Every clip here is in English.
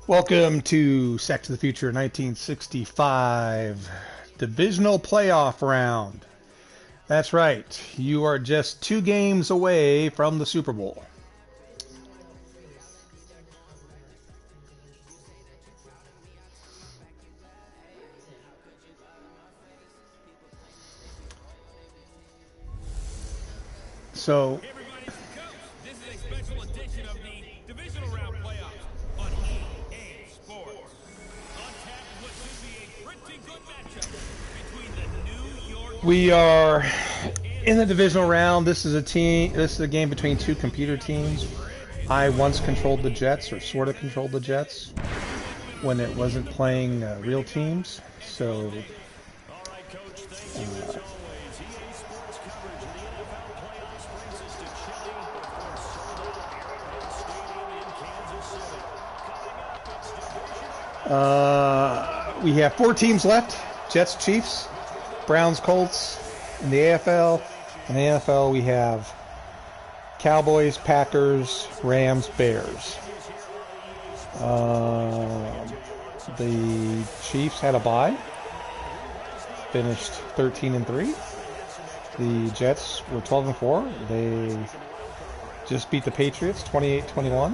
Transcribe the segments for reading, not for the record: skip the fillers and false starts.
Welcome to Sack to the Future 1965 Divisional Playoff Round. That's right, you are just 2 games away from the Super Bowl. So, this is a special edition of the Divisional Round Playoffs on EA Sports. On tap, what should be a pretty good matchup between the New York. we are in the Divisional Round. This is a game between 2 computer teams. I once controlled the Jets, or sort of controlled the Jets, when it wasn't playing real teams. So, we have 4 teams left: Jets, Chiefs, Browns, Colts in the AFL. In the NFL, we have Cowboys, Packers, Rams, Bears. The Chiefs had a bye, finished 13-3. The Jets were 12-4. They just beat the Patriots 28-21.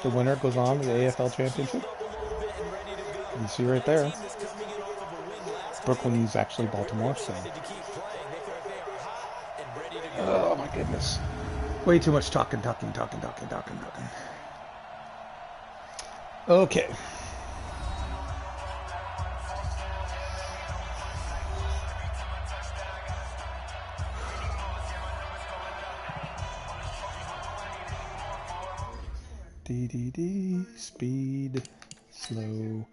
The winner goes on to the AFL Championship. You can see right there. Brooklyn's actually Baltimore, so. Oh my goodness. Way too much talking. Okay. DDD, speed, slow,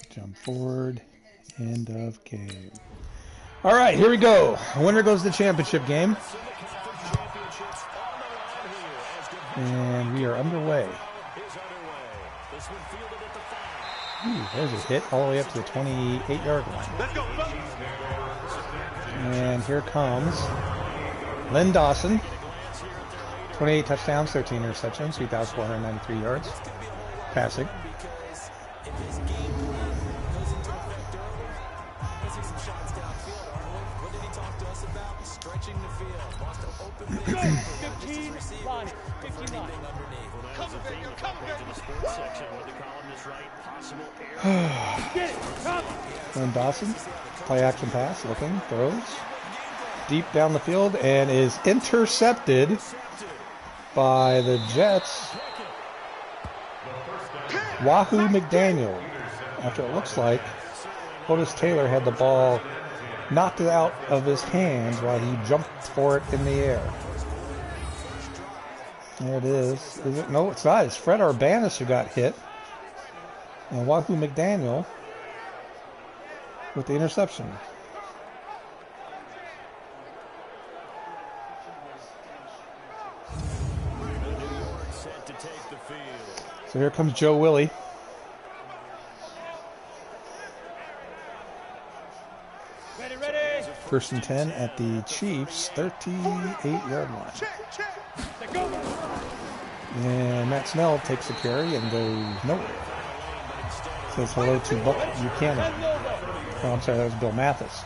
jump forward, end of game. All right, here we go. Winner goes to the championship game. And we are underway. Ooh, there's a hit all the way up to the 28-yard line. And here comes Len Dawson. 28 touchdowns, 13 interceptions, 3,493 yards passing. Len Dawson, play action pass, looking, throws deep down the field and is intercepted by the Jets. Wahoo McDaniel, after it looks like Otis Taylor had the ball knocked it out of his hands while he jumped for it in the air. There it is. Is it? No, it's not. It's Fred Urbanus who got hit. And Wahoo McDaniel with the interception. So here comes Joe Willie. First and 10 at the Chiefs' 38-yard line. And Matt Snell takes the carry and goes nowhere. Says hello to Buck Buchanan. Oh, I'm sorry, that was Bill Mathis.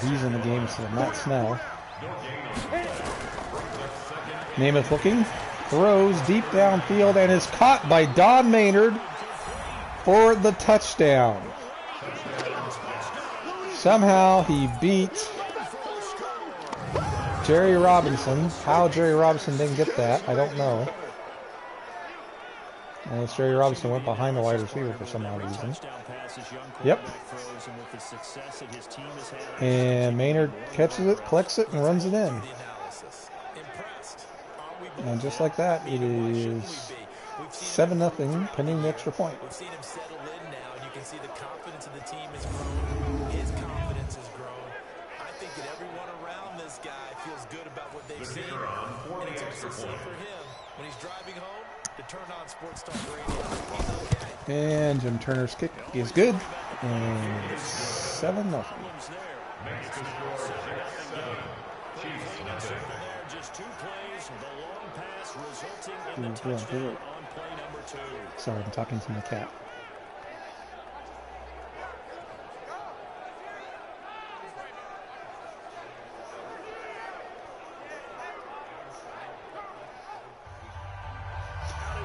He's in the game instead of Matt Snell. Namath looking. Throws deep downfield and is caught by Don Maynard for the touchdown. Somehow he beat Jerry Robinson. How Jerry Robinson didn't get that, I don't know. And Jerry Robinson went behind the wide receiver for some odd reason. Yep. And Maynard catches it, collects it, and runs it in. And just like that, it is 7-0, pending the extra point. We've seen him settle in now, and you can see the confidence of the team has grown. His confidence has grown. I think that everyone around this guy feels good about what they've seen. And it's also safe for him when he's driving home to turn on Sports Talk Radio. And Jim Turner's kick is good. And it's 7-0. Just 2 plays, the long Sorry, I'm talking to my cat.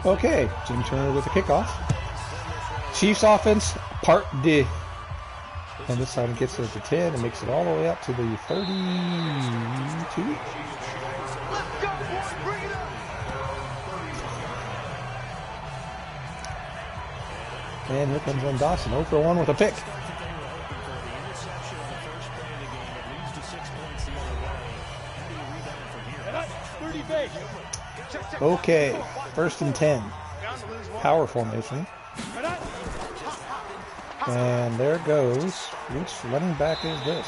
Okay, Jim Turner with the kickoff. Chiefs offense, part D. And this time it gets it to 10 and makes it all the way up to the 32. And here comes Dawson, 0 for 1 with a pick. Okay, 1st and 10. Power formation. And there it goes. Which running back is this?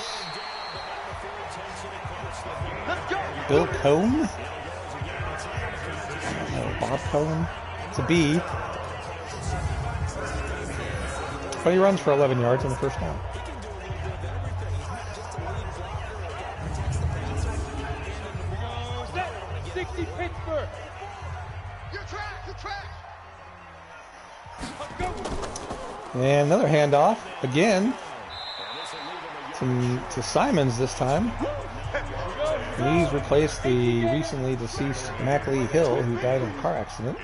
Bill Cohn? No, Bob Cohn. It's a B. But he runs for 11 yards on the first down. And another handoff, again, to Simons this time. He's replaced the recently deceased Mackley Hill, who died in a car accident.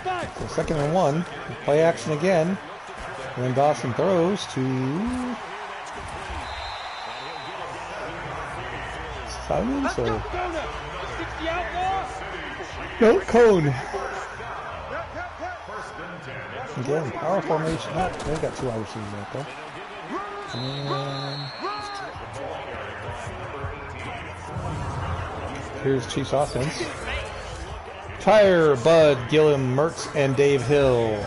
So 2nd and 1, play action again. And then Dawson throws to Simons, or no, Cone. Again, power formation. Oh, they got 2 wide receivers right there. And here's Chiefs offense. Tyre, Bud, Gillum, Mertz, and Dave Hill.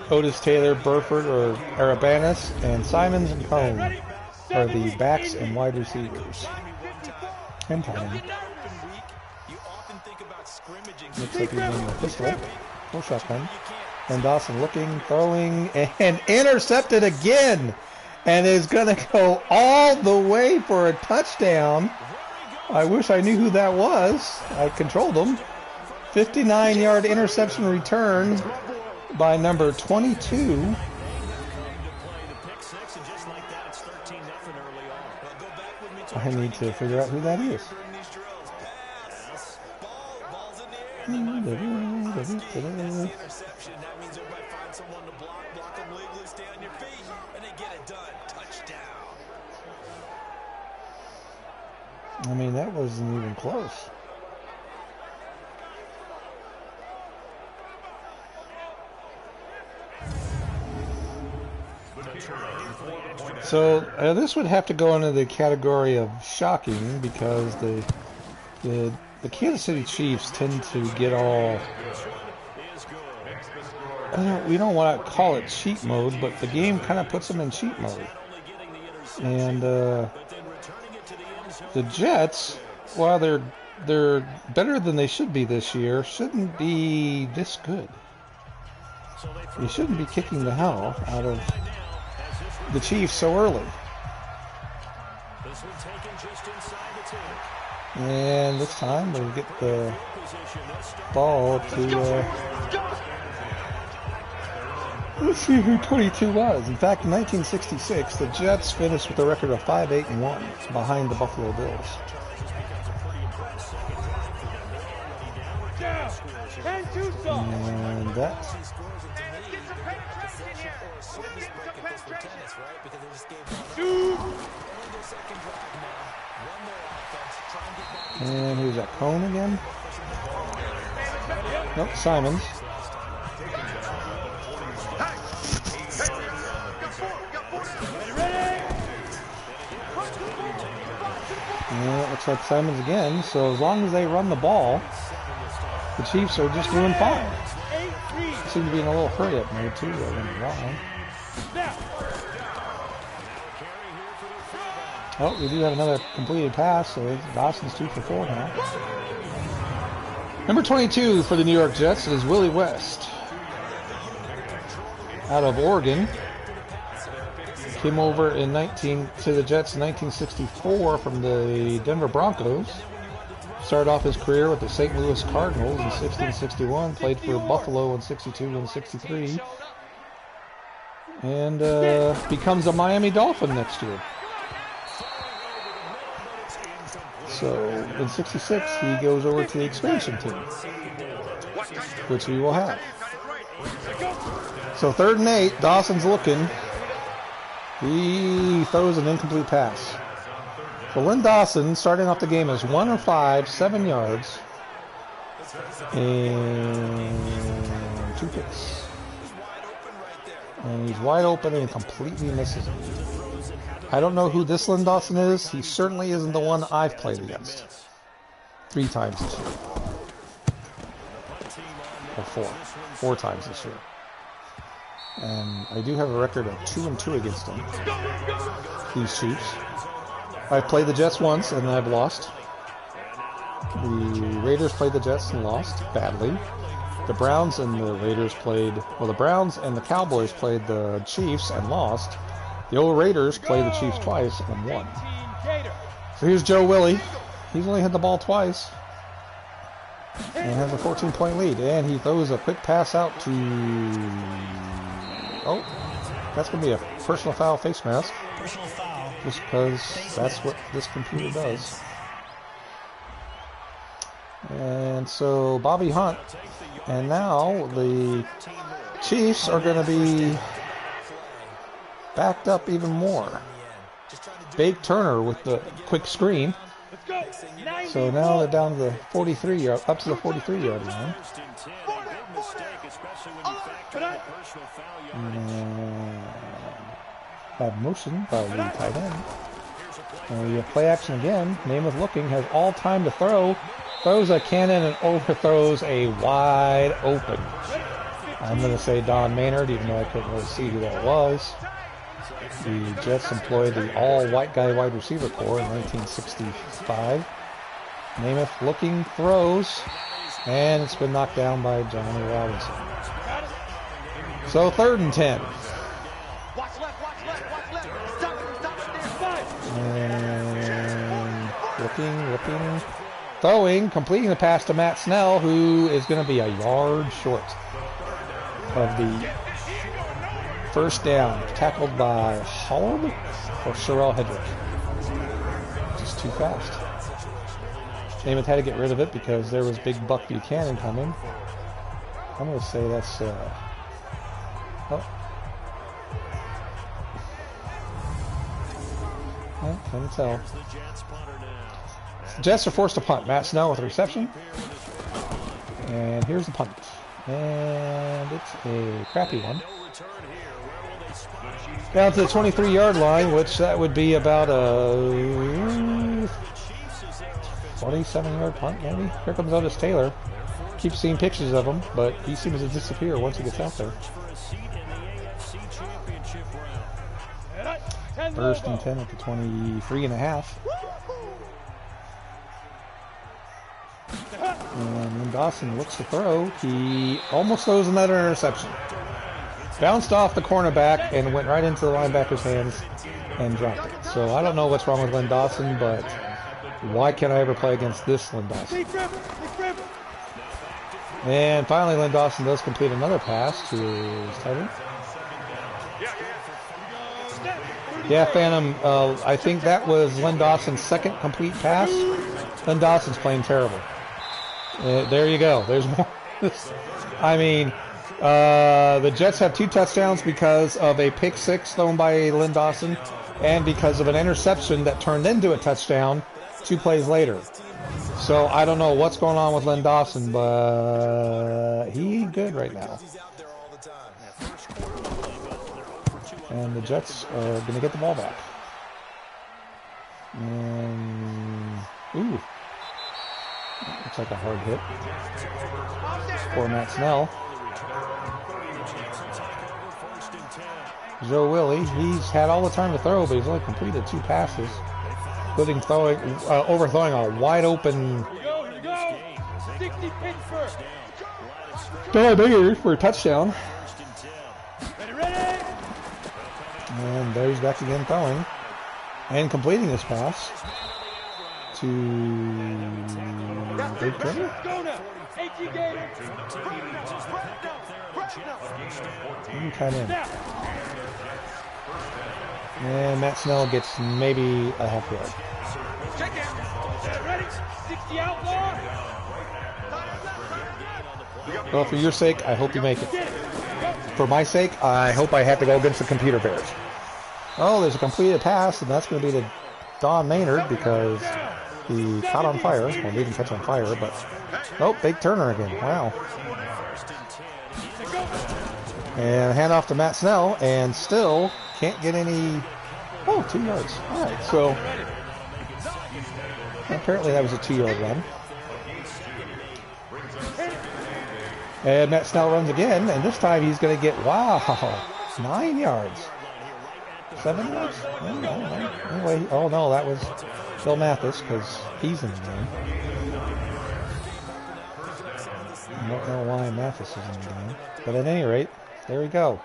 Otis Taylor, Burford, or Arabanis, and Simons and Cone are the backs and wide receivers. And tight end. Looks like he's in the pistol. Full shotgun. And Dawson looking, throwing, and intercepted again. And is going to go all the way for a touchdown. I wish I knew who that was. I controlled him. 59-yard interception return by number 22. I need to figure out who that is. I mean, that wasn't even close. So this would have to go into the category of shocking, because the Kansas City Chiefs tend to get all, we don't want to call it cheat mode, but the game kind of puts them in cheat mode. And the Jets, while they're better than they should be this year, shouldn't be this good. They shouldn't be kicking the hell out of the Chiefs so early. And this time we'll get the ball to let's see who 22 was. In fact, in 1966, the Jets finished with a record of 5-8-1 behind the Buffalo Bills. And that and who's that, Cone again? Nope, Simons. And it looks like Simons again, so as long as they run the ball, the Chiefs are just doing fine. They seem to be in a little hurry-up mode too, though, when they're wrong. Oh, we do have another completed pass, so Dawson's 2 for 4 now. Number 22 for the New York Jets is Willie West. Out of Oregon. Came over to the Jets in 1964 from the Denver Broncos. Started off his career with the St. Louis Cardinals in 60 and 61. Played for Buffalo in 62 and 63. And becomes a Miami Dolphin next year. So in 66, he goes over to the expansion team, which we will have. So 3rd and 8, Dawson's looking. He throws an incomplete pass. So Len Dawson starting off the game as 1 of 5, 7 yards, and 2 picks. And he's wide open and completely misses him. I don't know who this Len Dawson is. He certainly isn't the one I've played against 3 times this year. Or 4 times this year. And I do have a record of 2-2 against him. These Chiefs. I've played the Jets once and I've lost. The Raiders played the Jets and lost badly. The Browns and the Raiders played, well, the Browns and the Cowboys played the Chiefs and lost. The old Raiders played the Chiefs twice and won. So here's Joe Willie. He's only had the ball twice and has a 14-point lead. And he throws a quick pass out to, oh, that's going to be a personal foul face mask. Personal foul. Just because that's what this computer does. And so Bobby Hunt, and now the Chiefs are going to be backed up even more. Bake Turner with the quick screen. So now they're down to the 43-yard, up to the 43-yard line. Have motion by the tight end. And we have play action again. Namath looking, has all time to throw. Throws a cannon and overthrows a wide open. I'm going to say Don Maynard, even though I couldn't really see who that was. The Jets employed the all-white guy wide receiver corps in 1965. Namath looking, throws, and it's been knocked down by Johnny Robinson. So 3rd and 10. And looking, throwing, completing the pass to Matt Snell, who is going to be a yard short of the first down, tackled by Holland or Sherrell Hedrick. Just too fast. Namath had to get rid of it because there was big Buck Buchanan coming. I'm going to say that's can't tell. The Jets are forced to punt. Matt Snell with a reception. And here's the punt. And it's a crappy one. Down to the 23-yard line, which that would be about a 27-yard punt, maybe. Here comes Otis Taylor. Keep seeing pictures of him, but he seems to disappear once he gets out there. 1st and 10 at the 23.5. And when Dawson looks to throw, he almost throws another interception. Bounced off the cornerback and went right into the linebacker's hands and dropped it. So I don't know what's wrong with Len Dawson, but why can't I ever play against this Len Dawson? And finally, Len Dawson does complete another pass to his tight end. Yeah, Phantom, I think that was Len Dawson's second complete pass. Len Dawson's playing terrible. There you go. There's more. I mean, the Jets have 2 touchdowns because of a pick 6 thrown by Len Dawson and because of an interception that turned into a touchdown 2 plays later. So I don't know what's going on with Len Dawson, but he's good right now. And the Jets are going to get the ball back. And, ooh. Looks like a hard hit. For Matt Snell. Joe Willie, he's had all the time to throw, but he's only completed 2 passes. Including overthrowing a wide open Billy for a touchdown. And there he's back again throwing. And completing this pass to Big Turner? Cut in. And Matt Snell gets maybe a half yard. Check it. Ready? 60 outlaw. Well, for your sake, I hope you make it. For my sake, I hope I have to go against the Computer Bears. Oh, there's a completed pass, and that's going to be to Don Maynard because he caught on fire. Well, he didn't catch on fire, but... Oh, Big Turner again. Wow. And hand off to Matt Snell, and still can't get any... Oh, 2 yards. All right, so... Apparently that was a 2-yard run. And Matt Snell runs again, and this time he's going to get, wow, 9 yards. 7 yards? Anyway, oh no, that was Phil Mathis, because he's in the game. I don't know why Mathis is in the game. But at any rate, there we go.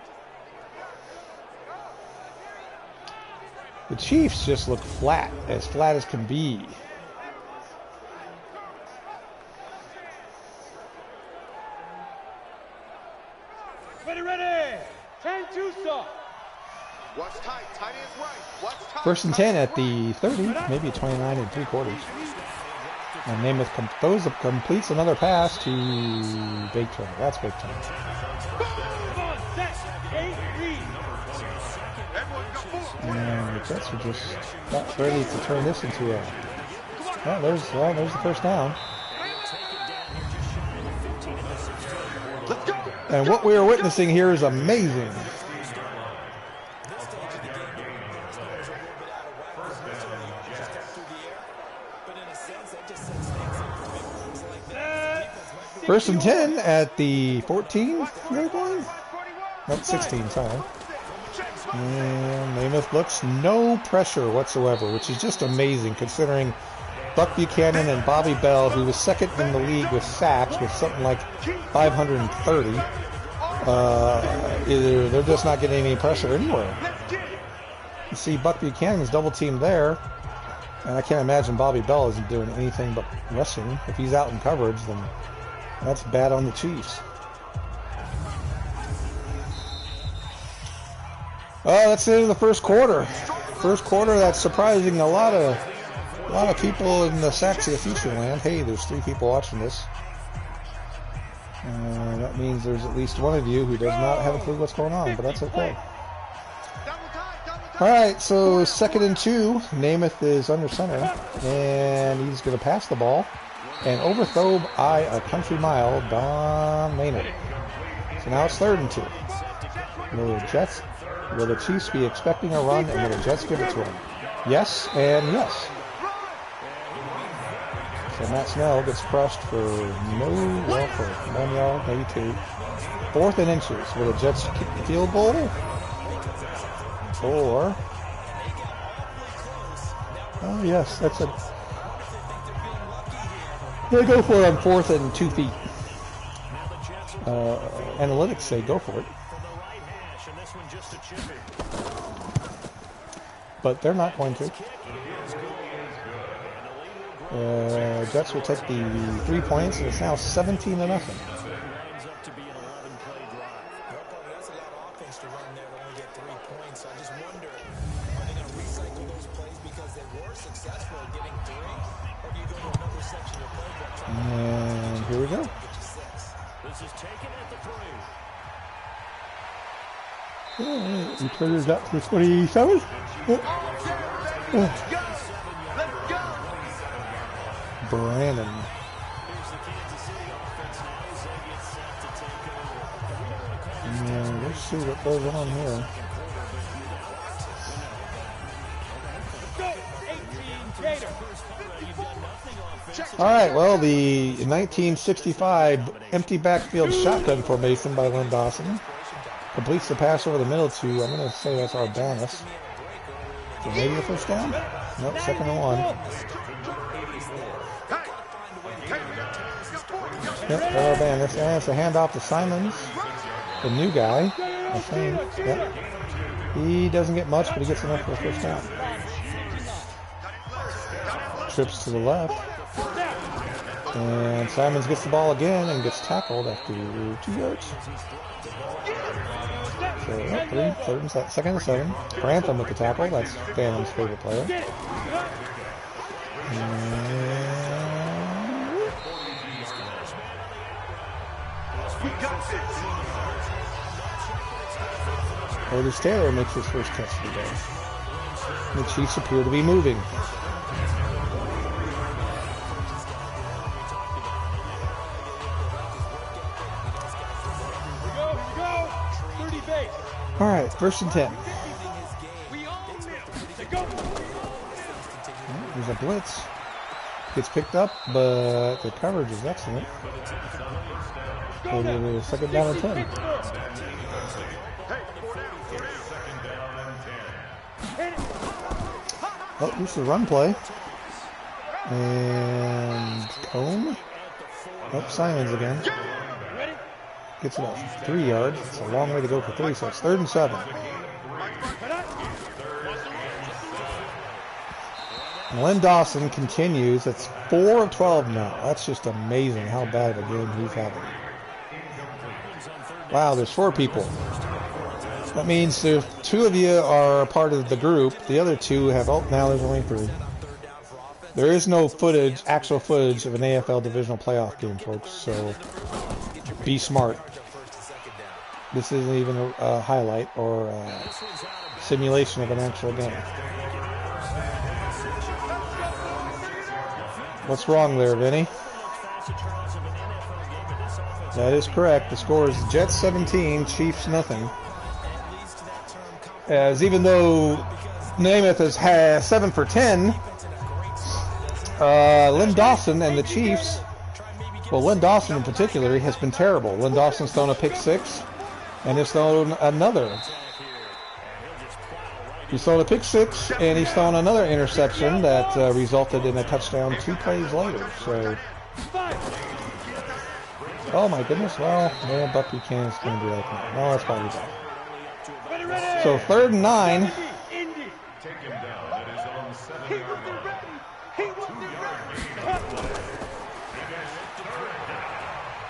The Chiefs just look flat as can be. Ready. 10-2 What's tight? Tight is right. What's tight? First and 10 at the 30, maybe 29 3/4. And Namath completes another pass to Big Turner. That's Big Turner. And the Jets are just not ready to turn this into a... Well, there's the first down. And what we are witnessing here is amazing. First and 10 at the 14 yard line? Not 16, sorry. And Namath looks no pressure whatsoever, which is just amazing considering Buck Buchanan and Bobby Bell, who was second in the league with sacks with something like 530. They're just not getting any pressure anywhere. You see Buck Buchanan's double teamed there, and I can't imagine Bobby Bell isn't doing anything but rushing. If he's out in coverage, then that's bad on the Chiefs. Oh, that's the end of the first quarter. First quarter, that's surprising a lot of people in the Saxia Future land. Hey, there's 3 people watching this. That means there's at least one of you who does not have a clue what's going on, but that's okay. All right, so 2nd and 2. Namath is under center, and he's going to pass the ball and overthrow by a country mile Don Maynard. So now it's 3rd and 2. Will the Chiefs be expecting a run, and will the Jets give it to them? Yes and yes. So Matt Snell gets crushed for 1 yard, maybe 2. 4th and inches. Will the Jets kick the field goal? Or... Oh, yes, that's a... They go for it on 4th and 2 feet. Analytics say go for it. But they're not going to. Jets will take the 3 points, and it's now 17-0. That's a lot of offense to run there to only get 3 points. So I just wonder, are they going to recycle those plays because they were successful at getting 3? Or do you go to another section of playbook? And here we go. This is taken at the 3. He clears up for 27. Brandon. And let's see what goes on here. All right, well, the 1965 empty backfield shotgun formation by Lynn Dawson completes the pass over the middle to, I'm going to say that's Arbanis. So maybe the first down? Nope, 2nd and 1. Yep, Arbanis. And it's a handoff to Simons, the new guy. I think. Yep. He doesn't get much, but he gets enough for the first down. Trips to the left. And Simons gets the ball again and gets tackled after 2 yards. So, second and 7. Grantham with the tackle. That's Phantom's favorite player. Otis Taylor makes his first catch of the day. The Chiefs appear to be moving. All right, 1st and 10. There's a blitz. Gets picked up, but the coverage is excellent. So it is 2nd down and 10. Oh, this is a run play. And Cone. Oh, Simons again. Gets about 3 yards. It's a long way to go for 3, so it's 3rd and 7. Len Dawson continues. It's 4 of 12 now. That's just amazing how bad of a game he's having. Wow, there's 4 people. That means there's 2 of you are part of the group. The other 2 have, oh, now there's only 3. There is no footage, actual footage of an AFL Divisional playoff game, folks, so be smart. This isn't even a highlight or a simulation of an actual game. What's wrong there, Vinny? That is correct. The score is Jets 17, Chiefs nothing. As even though Namath has 7 for 10, Len Dawson and the Chiefs, well, Len Dawson in particular, has been terrible. Len Dawson's thrown a pick 6, and has thrown another. He's thrown a pick 6, and he's thrown another interception that resulted in a touchdown 2 plays later. So, oh my goodness, well, yeah, Buck Buchanan's going to be like that. Well, that's probably bad. So 3rd and 9.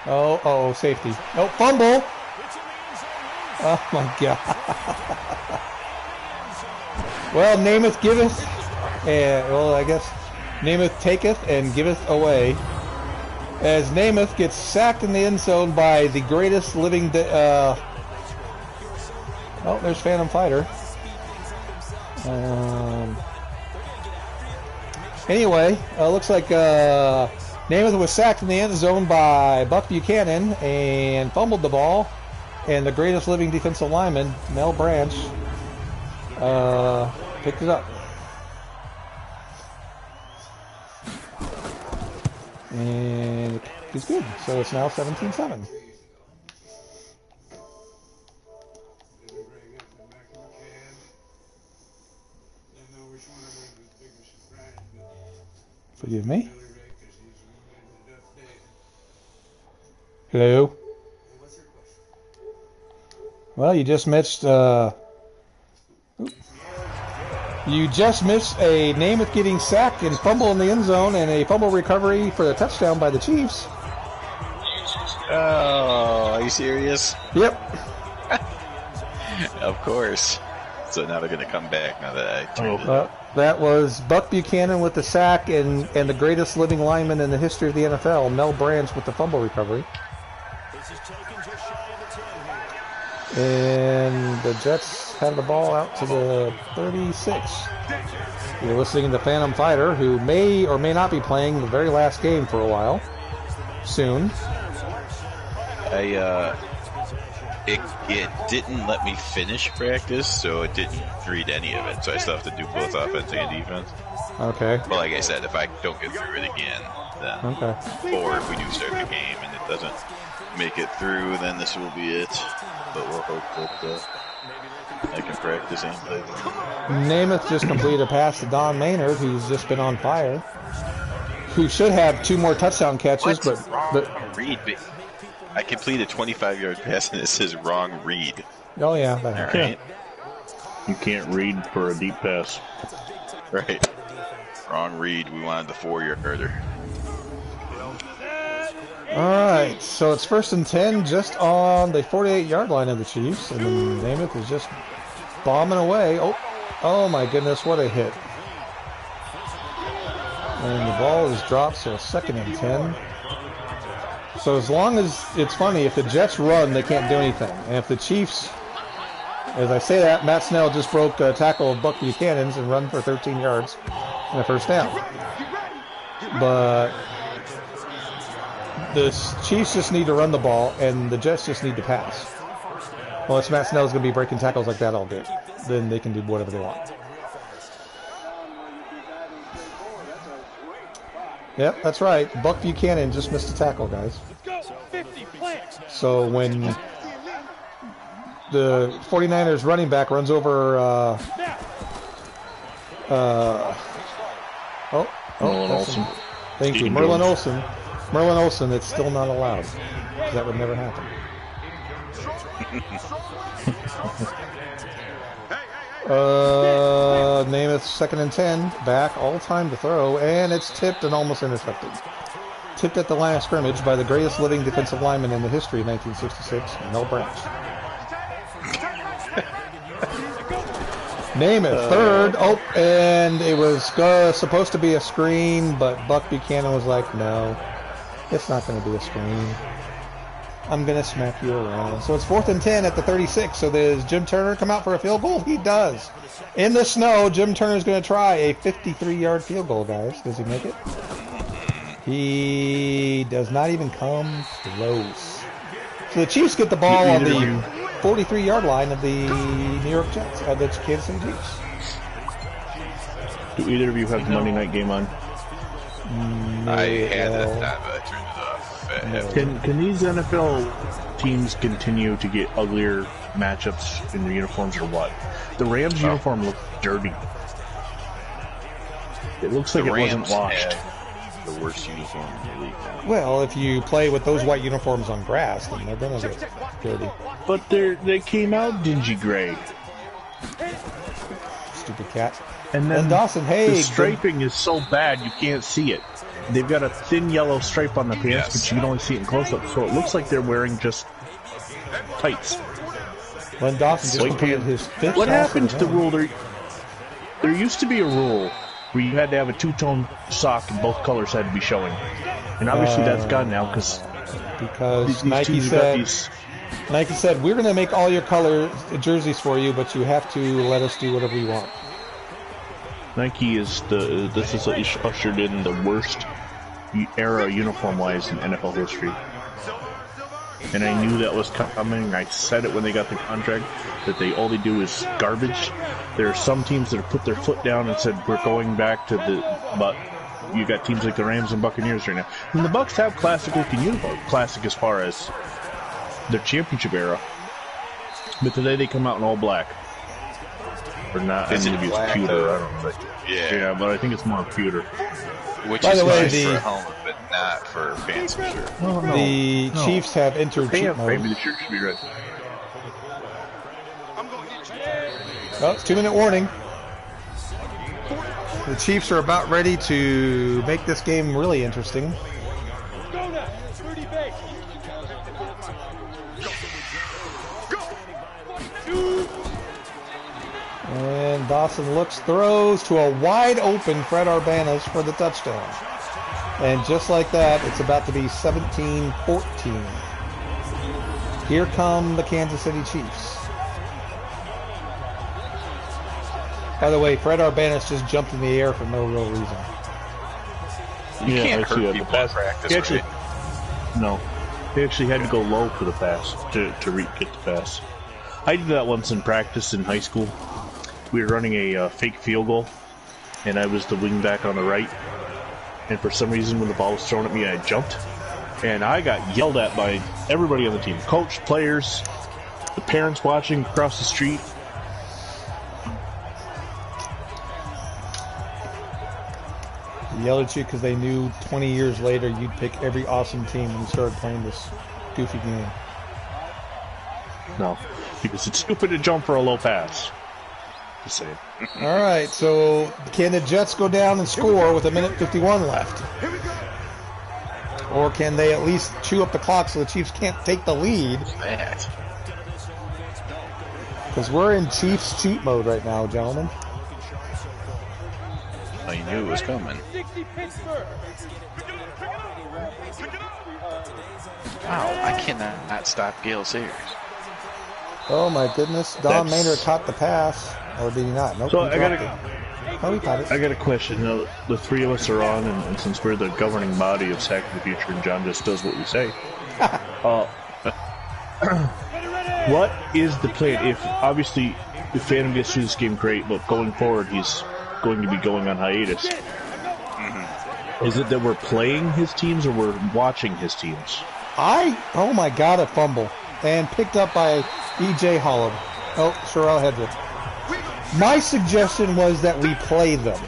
Oh, safety. Oh, fumble. Oh my God. Well, Namath giveth, well, I guess Namath taketh and giveth away. As Namath gets sacked in the end zone by the greatest living, oh, there's Phantom Fighter. Anyway, looks like Namath was sacked in the end zone by Buck Buchanan and fumbled the ball. And the greatest living defensive lineman, Mel Branch, picked it up. And it's good. So it's now 17-7. Forgive me. Hello? Well, you just missed a Namath getting sacked and fumble in the end zone and a fumble recovery for the touchdown by the Chiefs. Oh, are you serious? Yep. Of course. So now they're going to come back now that I turned it. That was Buck Buchanan with the sack and the greatest living lineman in the history of the NFL, Mel Branch, with the fumble recovery. And the Jets have the ball out to the 36. You're listening to Phantom Fighter, who may or may not be playing the very last game for a while. Soon. It didn't let me finish practice, so it didn't read any of it. So I still have to do both offense and defense. Okay. Well, like I said, if I don't get through it again, then... Okay. Or if we do start the game and it doesn't make it through, then this will be it. But we'll hope that I can practice and play. Namath just completed a pass to Don Maynard, who's just been on fire. Who should have 2 more touchdown catches, What's but read? I completed a 25-yard pass and it says wrong read. Oh yeah, that All right. You can't read for a deep pass. Right. Wrong read. We wanted the 4-yarder. Alright, so it's 1st and 10 just on the 48-yard line of the Chiefs, and then Namath is just bombing away. Oh my goodness, what a hit. And the ball is dropped, so 2nd and 10. So as long as, it's funny, if the Jets run, they can't do anything. And if the Chiefs, as I say that, Matt Snell just broke a tackle of Buck Buchanan's and run for 13 yards and a 1st down. But the Chiefs just need to run the ball, and the Jets just need to pass. Well, if Matt Snell's going to be breaking tackles like that all day, then they can do whatever they want. Yep, that's right. Buck Buchanan just missed a tackle, guys. So when the 49ers running back runs over Merlin Olsen. Thank you. Merlin Olsen. Merlin Olsen, it's still not allowed. That would never happen. Namath 2nd and 10. Back, all time to throw, and it's tipped and almost intercepted. Tipped at the line of scrimmage by the greatest living defensive lineman in the history of 1966, Mel Branch. Namath, 3rd. Oh, and it was supposed to be a screen, but Buck Buchanan was like, no, it's not going to be a screen. I'm going to smack you around. So it's 4th and 10 at the 36. So does Jim Turner come out for a field goal? He does. In the snow, Jim Turner's going to try a 53-yard field goal, guys. Does he make it? He does not even come close. So the Chiefs get the ball on the 43-yard line of the New York Jets, the Kansas City Chiefs. Do either of you have the Monday night game on? I had it on, but I turned it off. Can these NFL teams continue to get uglier matchups in their uniforms or what? The Rams uniform looks dirty. It looks like it wasn't washed. The worst uniform in the league now. Well, if you play with those white uniforms on grass, then they're going to get dirty. But they came out dingy gray. Stupid cat. And then Dawson, hey, the striping is so bad you can't see it. They've got a thin yellow stripe on the pants, but you can only see it in close-up, so it looks like they're wearing just tights. Len Dawson just completed his 5th. What happened to the rule? There used to be a rule where you had to have a two-tone sock and both colors had to be showing. And obviously that's gone now because Nike said, we're going to make all your color jerseys for you, but you have to let us do whatever you want. Nike is this is ushered in the worst era uniform-wise in NFL history. And I knew that was coming. I said it when they got the contract that they all they do is garbage. There are some teams that have put their foot down and said we're going back to but you got teams like the Rams and Buccaneers right now. And the Bucs have classic-looking uniform, classic as far as their championship era. But today they come out in all black. Or not, I mean, it's pewter, I don't know. Yeah, but I think it's more pewter. Which is nice for a helmet, but not for pants, for sure. The Chiefs have entered cheat mode. Maybe the shirt should be red. Oh, it's 2-minute warning. The Chiefs are about ready to make this game really interesting. And Dawson looks, throws to a wide open Fred Arbanas for the touchdown. And just like that, it's about to be 17-14. Here come the Kansas City Chiefs. By the way, Fred Arbanas just jumped in the air for no real reason. You can't hurt people in practice, right? No. They actually had to go low for the pass to get the pass. I did that once in practice in high school. We were running a fake field goal, and I was the wingback on the right. And for some reason, when the ball was thrown at me, I jumped. And I got yelled at by everybody on the team. Coach, players, the parents watching across the street. They yelled at you because they knew 20 years later you'd pick every awesome team when you started playing this goofy game. No, because it's stupid to jump for a low pass. Just saying. All right, so can the Jets go down and score with 1:51 left? Or can they at least chew up the clock so the Chiefs can't take the lead? That. Because we're in Chiefs cheat mode right now, gentlemen. I knew it was coming. Wow, I cannot stop Gale Sayers. Oh my goodness. Don Maynard caught the pass. Or did he not? Nope. So he dropped it. Oh, he caught it. I got a question. Now, the three of us are on, and since we're the governing body of Sack of the Future, and John just does what we say. What is the plan? If Phantom gets through this game, great, but going forward, he's going to be going on hiatus. Is it that we're playing his teams or we're watching his teams? Oh my God, a fumble. And picked up by E.J. Holland. Oh, Sherrell Hedrick. My suggestion was that we play them.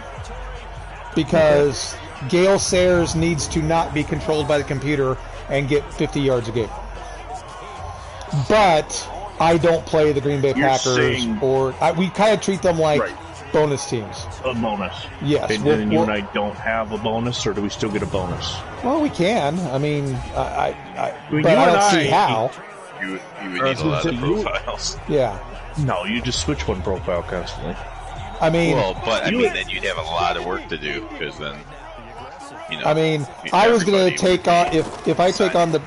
Because Gale Sayers needs to not be controlled by the computer and get 50 yards a game. But I don't play the Green Bay Packers. We kind of treat them like bonus teams. A bonus. Yes. And then you and I don't have a bonus, or do we still get a bonus? Well, we can. I mean, I mean, but I don't see how. You would need a lot of profiles. Yeah. No, you just switch one profile constantly. I mean, then you'd have a lot of work to do, because then, I mean, I was going to take on if I take on the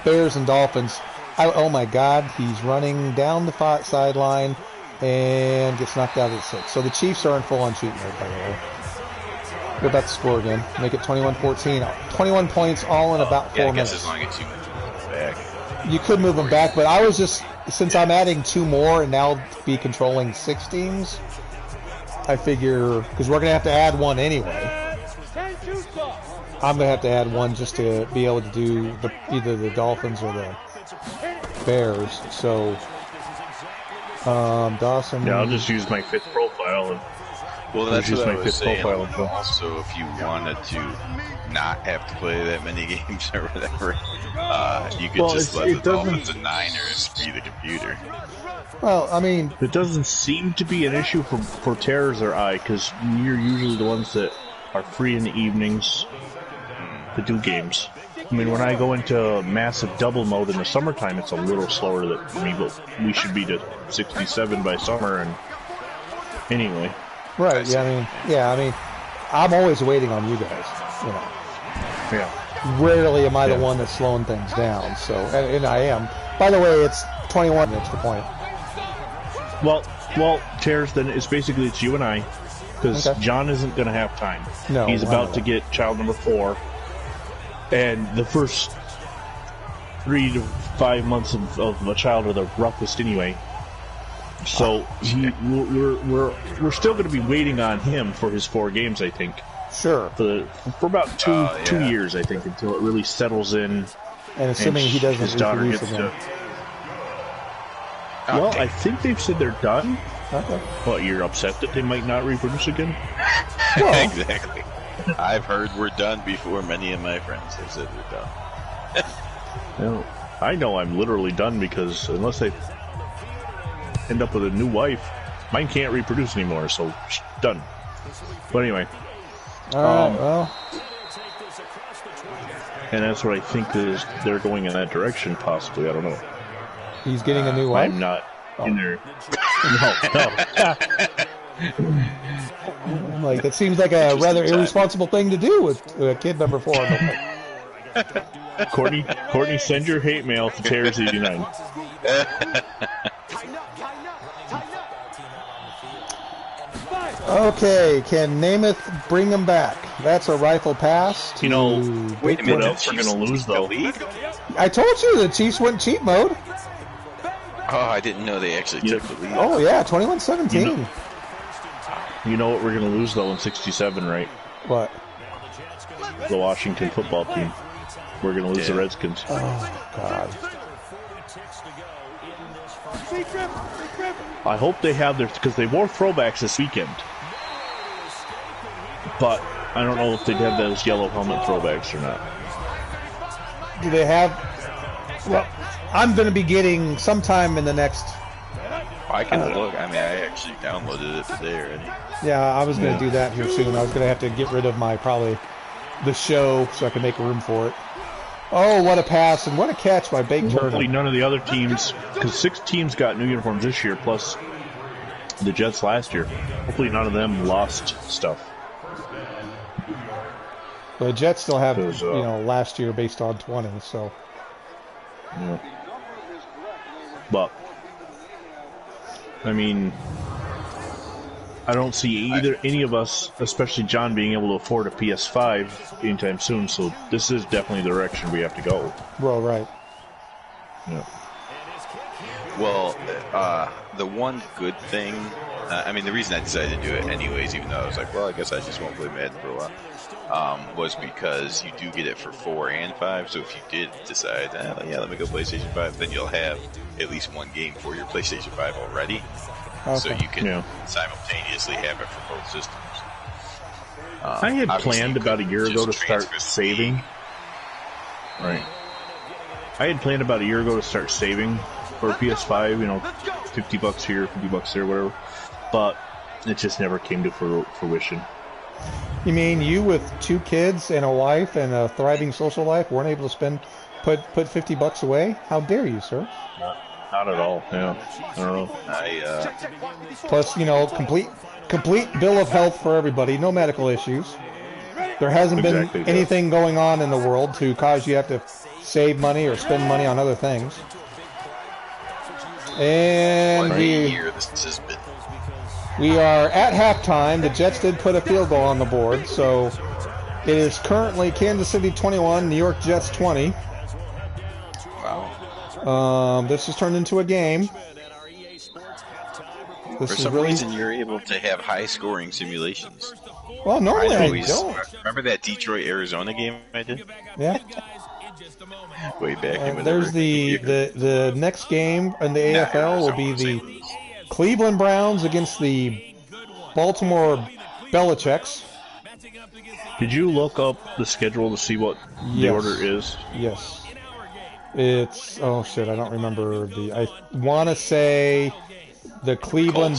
Bears and Dolphins. Oh my God, he's running down the sideline and gets knocked out at 6. So the Chiefs are in full-on cheat mode, by the way. We're about to score again. Make it 21-14. 21 points, all in about 4 minutes. As long as you move back. You could move them back, but I was just, since I'm adding 2 more and now be controlling 6 teams, I figure, because we're going to have to add 1 anyway. I'm going to have to add 1 just to be able to do either the Dolphins or the Bears. So, Dawson. Yeah, I'll just use my 5th profile. That's what I was saying. Also, if you wanted to not have to play that many games or whatever, you could just let the Dolphins and Niners be the computer. Well, I mean, it doesn't seem to be an issue for Terrors or I, because you're usually the ones that are free in the evenings to do games. I mean, when I go into massive double mode in the summertime, it's a little slower for me, but we should be to 67 by summer, and anyway. Right, I mean, I'm always waiting on you guys, Yeah. Rarely am I the one that's slowing things down, so, and I am. By the way, it's 21 extra point. Well, Terrors, then it's you and I, because John isn't going to have time. No. He's about to get child number 4. And the first 3 to 5 months of a child are the roughest anyway. So we're still going to be waiting on him for his 4 games, I think. Sure. For about 2 years, I think, until it really settles in. And assuming he doesn't his daughter reproduce gets again. Well, I think they've said they're done. Okay. But you're upset that they might not reproduce again? Well, exactly. I've heard we're done before many of my friends have said we're done. I know I'm literally done, because unless I end up with a new wife, mine can't reproduce anymore, so done. But anyway. Alright, well. And that's what I think is they're going in that direction, possibly. I don't know. He's getting a new wife? I'm not in there. No. Like, that seems like a rather irresponsible thing to do with kid number 4. Courtney, send your hate mail to Terrors89. Okay, can Namath bring him back? That's a rifle pass to... wait a minute, what else we're going to lose, though? I told you the Chiefs went cheat mode. Oh, I didn't know they actually took the lead. Oh, yeah, 21-17. You know what we're going to lose, though, in 67, right? What? The Washington football team. We're going to lose the Redskins. Oh, God. I hope they have because they wore throwbacks this weekend. But I don't know if they'd have those yellow helmet throwbacks or not. Do they have... Well, I'm going to be getting sometime in the next... I can look. I mean, I actually downloaded it today already. Yeah, I was going to do that here soon. I was going to have to get rid of probably the show so I can make room for it. Oh, what a pass and what a catch by Big Turner. Hopefully none of the other teams, because 6 teams got new uniforms this year, plus the Jets last year. Hopefully none of them lost stuff. The Jets still have, last year based on 20, so. Yeah. But, I mean, I don't see any of us, especially John, being able to afford a PS5 anytime soon, so this is definitely the direction we have to go. Well, right. Yeah. Well, the one good thing, I mean, the reason I decided to do it anyways, even though I was like, well, I guess I just won't play Madden for a while, was because you do get it for 4 and 5, so if you did decide, yeah, let me go PlayStation 5, then you'll have at least one game for your PlayStation 5 already. Okay. So you can simultaneously have it for both systems. I had planned about a year ago to start saving. Right. I had planned about a year ago to start saving for a PS5, $50 here, $50 there, whatever. But it just never came to fruition. You mean you with 2 kids and a wife and a thriving social life weren't able to put $50 away? How dare you, sir? Not at all. Yeah, I don't know. Plus, complete bill of health for everybody, no medical issues. There hasn't been anything going on in the world to cause you have to save money or spend money on other things. And we are at halftime. The Jets did put a field goal on the board, so it is currently Kansas City 21, New York Jets 20. This has turned into a game. For some reason, you're able to have high-scoring simulations. Well, normally I don't. Remember that Detroit-Arizona game I did? Yeah. Way back. There's the next game in the AFL will be the Cleveland Browns against the Baltimore Belichicks. Did you look up the schedule to see what the order is? Yes. It's, oh shit, I don't remember I want to say the Cleveland,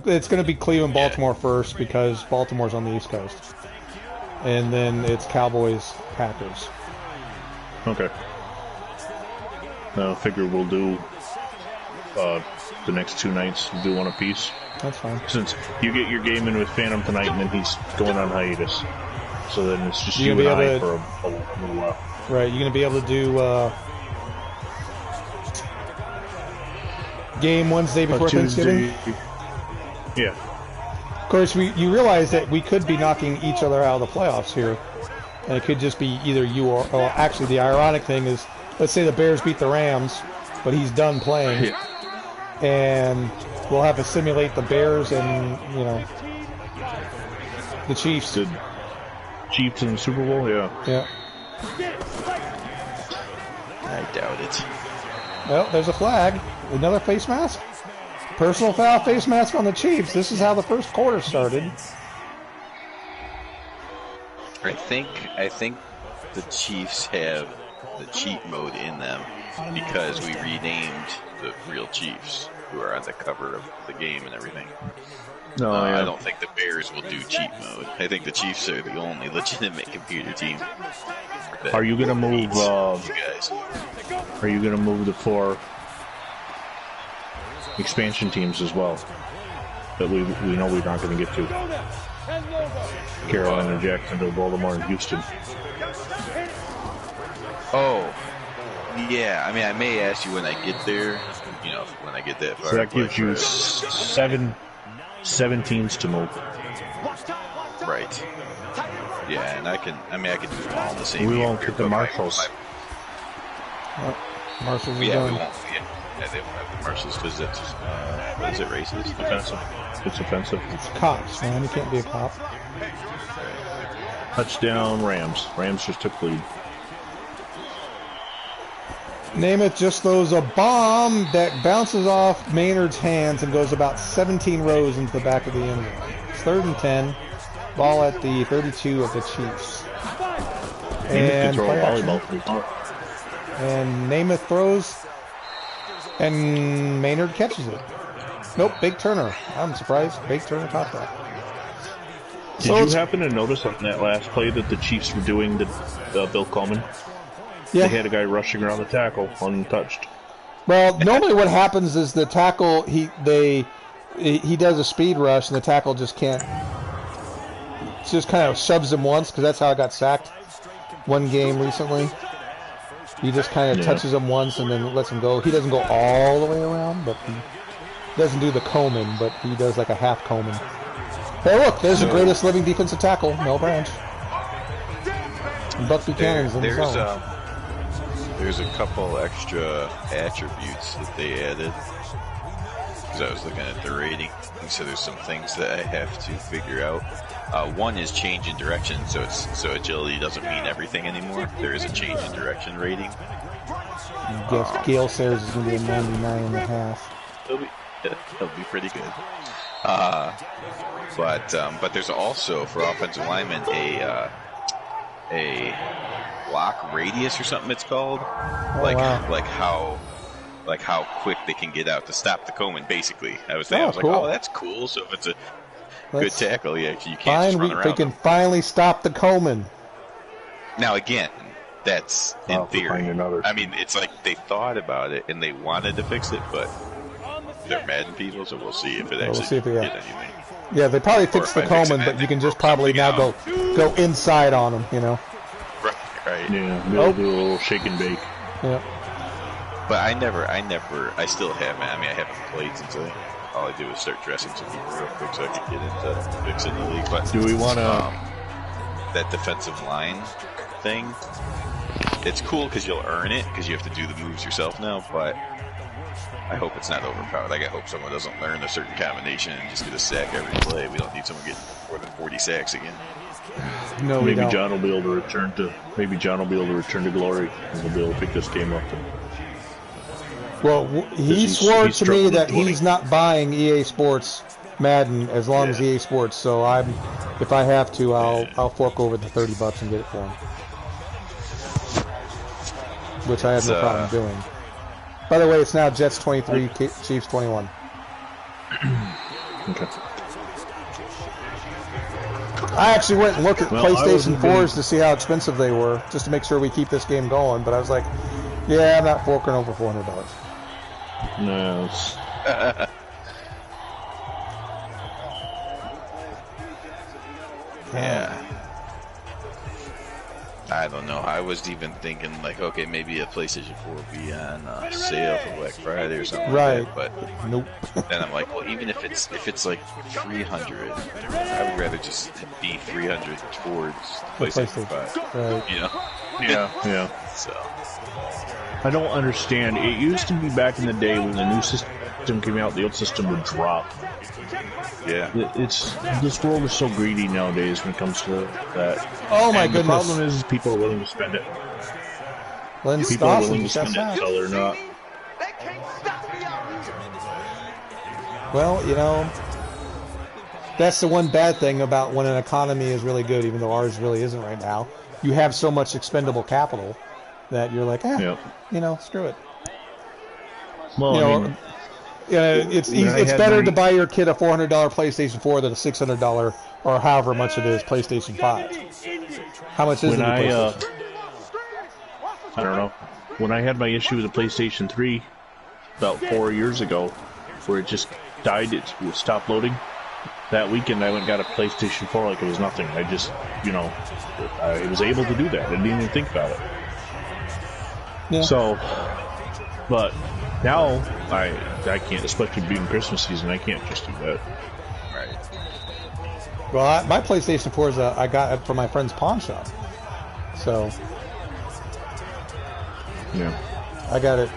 it's going to be Cleveland, Baltimore first because Baltimore's on the East Coast. And then it's Cowboys, Packers. Okay. I figure we'll do the next 2 nights, we'll do one apiece. That's fine. Since you get your game in with Phantom tonight and then he's going on hiatus. So then it's just you and I for a little while. Right, you're going to be able to do game Wednesday before Thanksgiving? Yeah. Of course, you realize that we could be knocking each other out of the playoffs here. And it could just be either you or actually the ironic thing is, let's say the Bears beat the Rams, but he's done playing. Yeah. And we'll have to simulate the Bears and, the Chiefs. The Chiefs in the Super Bowl, yeah. Yeah. I doubt it. Well, there's a flag. Another face mask. Personal foul face mask on the Chiefs. This is how the first quarter started. I think the Chiefs have the cheat mode in them because we renamed the real Chiefs who are on the cover of the game and everything. No, I don't think the Bears will do cheat mode. I think the Chiefs are the only legitimate computer team. Are you gonna move? Are you gonna move the 4 expansion teams as well that we know we're not going to get to? Carolina, Jacksonville, Baltimore, and Houston. Oh, yeah. I mean, I may ask you when I get there. When I get that far. So that gives you 7 teams to move. Right. Yeah, and I can do them all the same. We won't get the Marshalls. Marshalls are done. We won't. Yeah, they won't have the Marshalls because that's what is it, racist? Offensive. It's offensive. It's cops, man. You can't be a cop. Touchdown, Rams. Rams just took lead. Namath just throws a bomb that bounces off Maynard's hands and goes about 17 rows into the back of the end zone. It's 3rd and 10. Ball at the 32 of the Chiefs. And play action. And Namath throws, and Maynard catches it. Nope, Big Turner. I'm surprised Big Turner caught that. Did you happen to notice on that last play that the Chiefs were doing the Bill Coleman? Yeah. They had a guy rushing around the tackle untouched. Well, normally what happens is the tackle he does a speed rush and the tackle just can't. Just kind of shoves him once because that's how I got sacked one game recently. He just kind of touches him once and then lets him go. He doesn't go all the way around, but he doesn't do the Coleman, but he does like a half Coleman. Hey, look, there's the greatest living defensive tackle, Mel Branch. And Buck Buchanan's in the zone. There's a couple extra attributes that they added. Because I was looking at the rating, and so there's some things that I have to figure out. One is change in direction, so agility doesn't mean everything anymore. There is a change in direction rating. I guess Gale Sayers is going to be a 99.5. It'll be pretty good. But there's also for offensive linemen a block radius or something it's called. Like how quick they can get out to stop the Coleman, basically. I was like, oh, that's cool. So if it's a good tackle, you can't just run around. They can finally stop the Coleman. Now again, that's in theory. I mean, it's like they thought about it and they wanted to fix it, but they're Madden people, so we'll see if it actually did anything. Yeah, they probably fixed the Coleman, but you can just probably now go inside on them, you know. Right. Yeah, they'll do a little shake and bake. Yeah. But I still haven't. I mean, I haven't played since all I do is start dressing some people real quick so I can get into fixing the league. But do we want to that defensive line thing? It's cool because you'll earn it because you have to do the moves yourself now. But I hope it's not overpowered. Like I hope someone doesn't learn a certain combination and just get a sack every play. We don't need someone getting more than 40 sacks again. No, maybe John will be able to return to glory, and we'll be able to pick this game up. Well, he swore to me that he's not buying EA Sports Madden as long as EA Sports. So if I have to, I'll fork over the $30 and get it for him, which I have no problem doing. By the way, it's now Jets 23, Chiefs 21. Okay. I actually went and looked at PlayStation 4s to see how expensive they were, just to make sure we keep this game going. But I was like, yeah, I'm not forking over $400. No. Yeah. I don't know. I was even thinking like, okay, maybe a PlayStation 4 will be on sale for Black Friday or something like that. But nope. Then I'm like, well, even if it's like 300, I would rather just be 300 towards PlayStation 5. Right. You know? Yeah. So I don't understand. It used to be back in the day when the new system came out, the old system would drop. Yeah. This world is so greedy nowadays when it comes to that. Oh my goodness. The problem is people are willing to spend it. People are willing to spend it, so they're not. Well, you know, that's the one bad thing about when an economy is really good, even though ours really isn't right now. You have so much expendable capital that you're like, you know, screw it. Well, you know, it's better to buy your kid a $400 PlayStation 4 than a $600 or however much it is PlayStation 5. How much is it? I don't know. When I had my issue with the PlayStation 3 about 4 years ago, where it just died, it stopped loading. That weekend, I went and got a PlayStation 4 like it was nothing. I just, I was able to do that. I didn't even think about it. Yeah. So, but now I can't, especially being Christmas season, I can't just do that. Right. Well, my PlayStation 4 is I got it from my friend's pawn shop. So, yeah, I got it.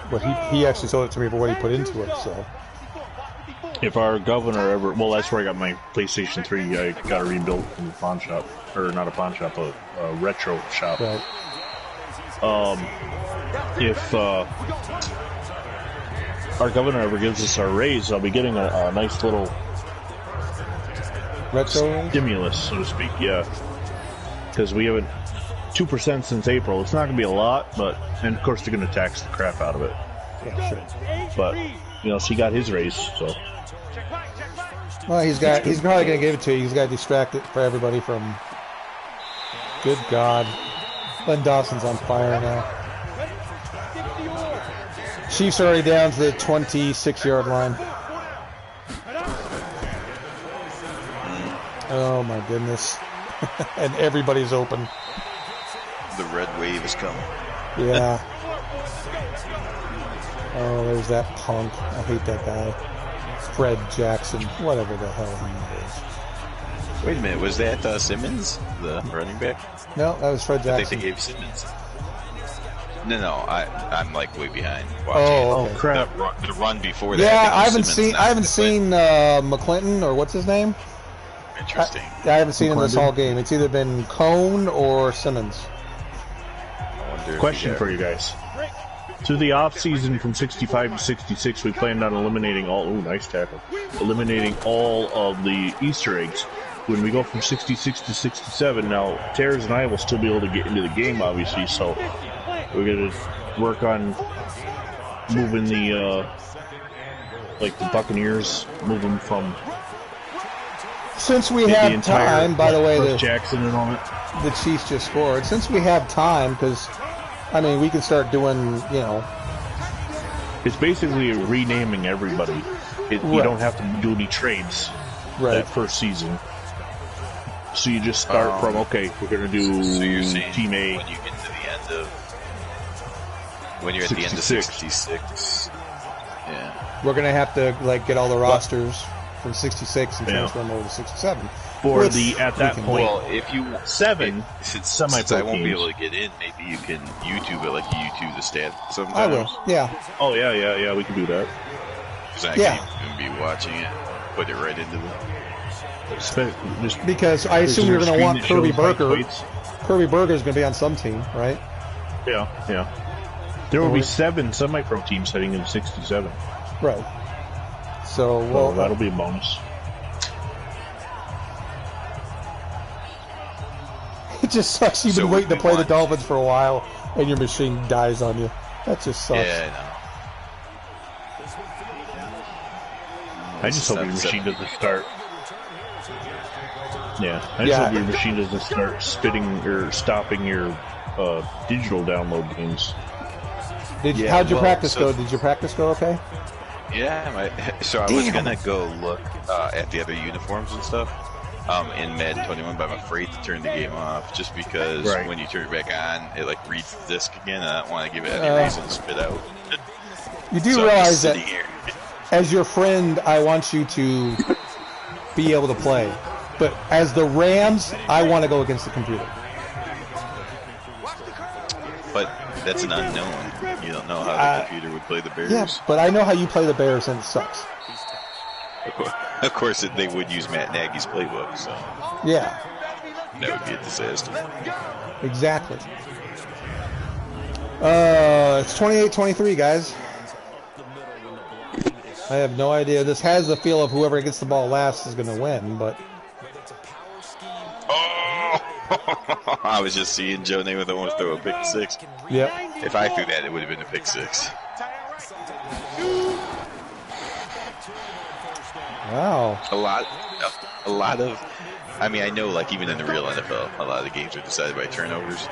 What he actually sold it to me for what he put into it. So, if our governor ever, well, that's where I got my PlayStation 3. I got it rebuilt from the pawn shop, or not a pawn shop, a retro shop. Right. If our governor ever gives us our raise, I'll be getting a nice little retro stimulus, so to speak. Yeah, because we haven't 2% since April. It's not going to be a lot, and of course they're going to tax the crap out of it. Yeah, sure. But so he got his raise, so. Well, he's probably going to give it to you. He's got to distract it for everybody from. Good God. Len Dawson's on fire now. Chiefs are already down to the 26-yard line. Oh my goodness. And everybody's open. The red wave is coming. Yeah. Oh, there's that punk. I hate that guy. Fred Jackson, whatever the hell he is. Wait a minute, was that Simmons, the running back? No, that was Fred I Jackson. think they gave Simmons. No, I'm like way behind. Oh, okay. Crap. The run before that. Yeah, I think haven't was seen McClinton, or what's his name? Interesting. I haven't seen him this whole game. It's either been Cone or Simmons. Question for you guys. Through the off season from 65 to 66, we planned on eliminating all. Ooh, nice tackle. Eliminating all of the Easter eggs. When we go from 66 to 67, now Terrence and I will still be able to get into the game, obviously. So we're gonna work on moving the like the Buccaneers, moving from. Since we have time, by the way, Jackson and all that. The Chiefs just scored. Since we have time, because I mean, we can start doing, It's basically renaming everybody. You don't have to do any trades that first season. So you just start from, okay, we're going to do Team A. When you get to the end of... When you're at the end of 66. Yeah. We're going to have to, get all the rosters from 66 and transfer them over to 67. At that point, well, if you... since I won't be able to get in, maybe you can YouTube it like you YouTube the stat sometimes. I will, yeah. Oh, yeah, we can do that. Because I can't even be watching it. Put it right into the... Because I assume you're going to want Kirby Burger. Kirby Burger is going to be on some team, right? Yeah. There will be 7 semi-pro teams heading in 67. Right. So, that'll be a bonus. It just sucks. You've been waiting to play the Dolphins for a while, and your machine dies on you. That just sucks. Yeah, I know. I just hope your machine doesn't start. Yeah, I just hope your machine doesn't start spitting or stopping your digital download games. How'd your practice go? Did your practice go okay? Yeah, I was gonna go look at the other uniforms and stuff in Madden 21, but I'm afraid to turn the game off just because when you turn it back on, it reads the disc again, and I don't want to give it any reason to spit out. You do realize that as your friend, I want you to be able to play. But as the Rams, I want to go against the computer. But that's an unknown. You don't know how the computer would play the Bears. Yeah, but I know how you play the Bears, and it sucks. Of course, they would use Matt Nagy's playbook, so... Yeah. That would be a disaster. Exactly. It's 28-23, guys. I have no idea. This has the feel of whoever gets the ball last is going to win, but... I was just seeing Joe Namath almost throw a pick 6. Yep. If I threw that, it would have been a pick 6. Wow. A lot of... I mean, I know, even in the real NFL, a lot of the games are decided by turnovers.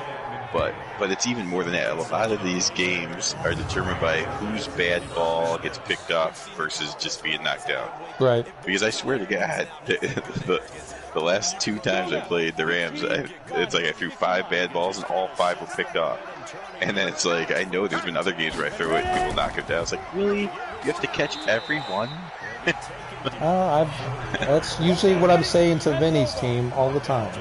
But it's even more than that. A lot of these games are determined by whose bad ball gets picked up versus just being knocked down. Right. Because I swear to God, the last 2 times I played the Rams, it's I threw 5 bad balls and all 5 were picked off. And then it's I know there's been other games where I throw it and people knock it down. It's really? You have to catch every one? That's usually what I'm saying to Vinny's team all the time.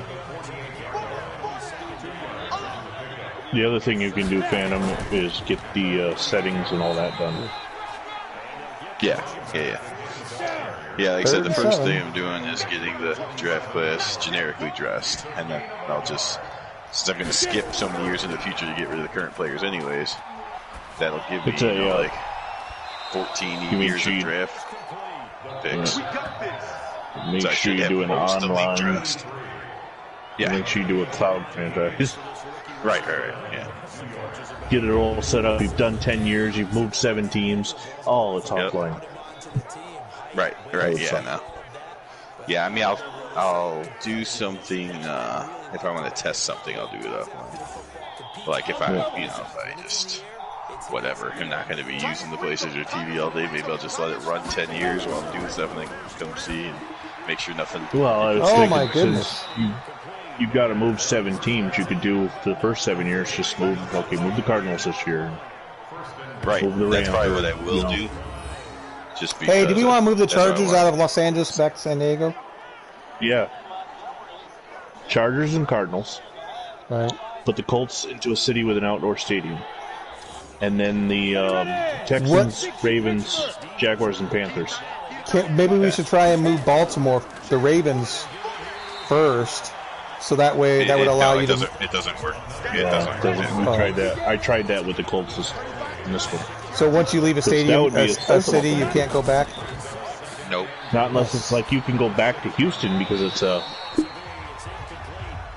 The other thing you can do, Phantom, is get the settings and all that done. Yeah. Yeah, like I said, the first thing I'm doing is getting the draft class generically dressed. And then I'll just, since I'm going to skip so many years in the future to get rid of the current players anyways, that'll give me, 14 years of draft picks. Make sure you do an online. Yeah. Make sure you do a cloud franchise. Right, yeah. Get it all set up. You've done 10 years. You've moved 7 teams. All it's offline. Right. Yeah, no. Yeah, I mean, I'll do something. If I want to test something, I'll do it offline. Like if I, if I just whatever, I'm not going to be using the PlayStation or TV all day. Maybe I'll just let it run 10 years while I'm doing stuff, and then come see and make sure nothing. Well, I was Oh thinking, my goodness! You've got to move 7 teams. You could do for the first 7 years. Just move the Cardinals this year. Right. Move the That's Rams, probably what I will do. Just because. Hey, do we want to move the Chargers out of Los Angeles back to San Diego? Yeah. Chargers and Cardinals. Right. Put the Colts into a city with an outdoor stadium. And then the Texans, Ravens, Jaguars, and Panthers. Maybe we should try and move Baltimore, the Ravens, first, so that way that would allow you to. It doesn't work. It doesn't. We tried that. I tried that with the Colts in this one. So once you leave a stadium, a city, you can't go back. Nope. Not unless it's like you can go back to Houston because it's a.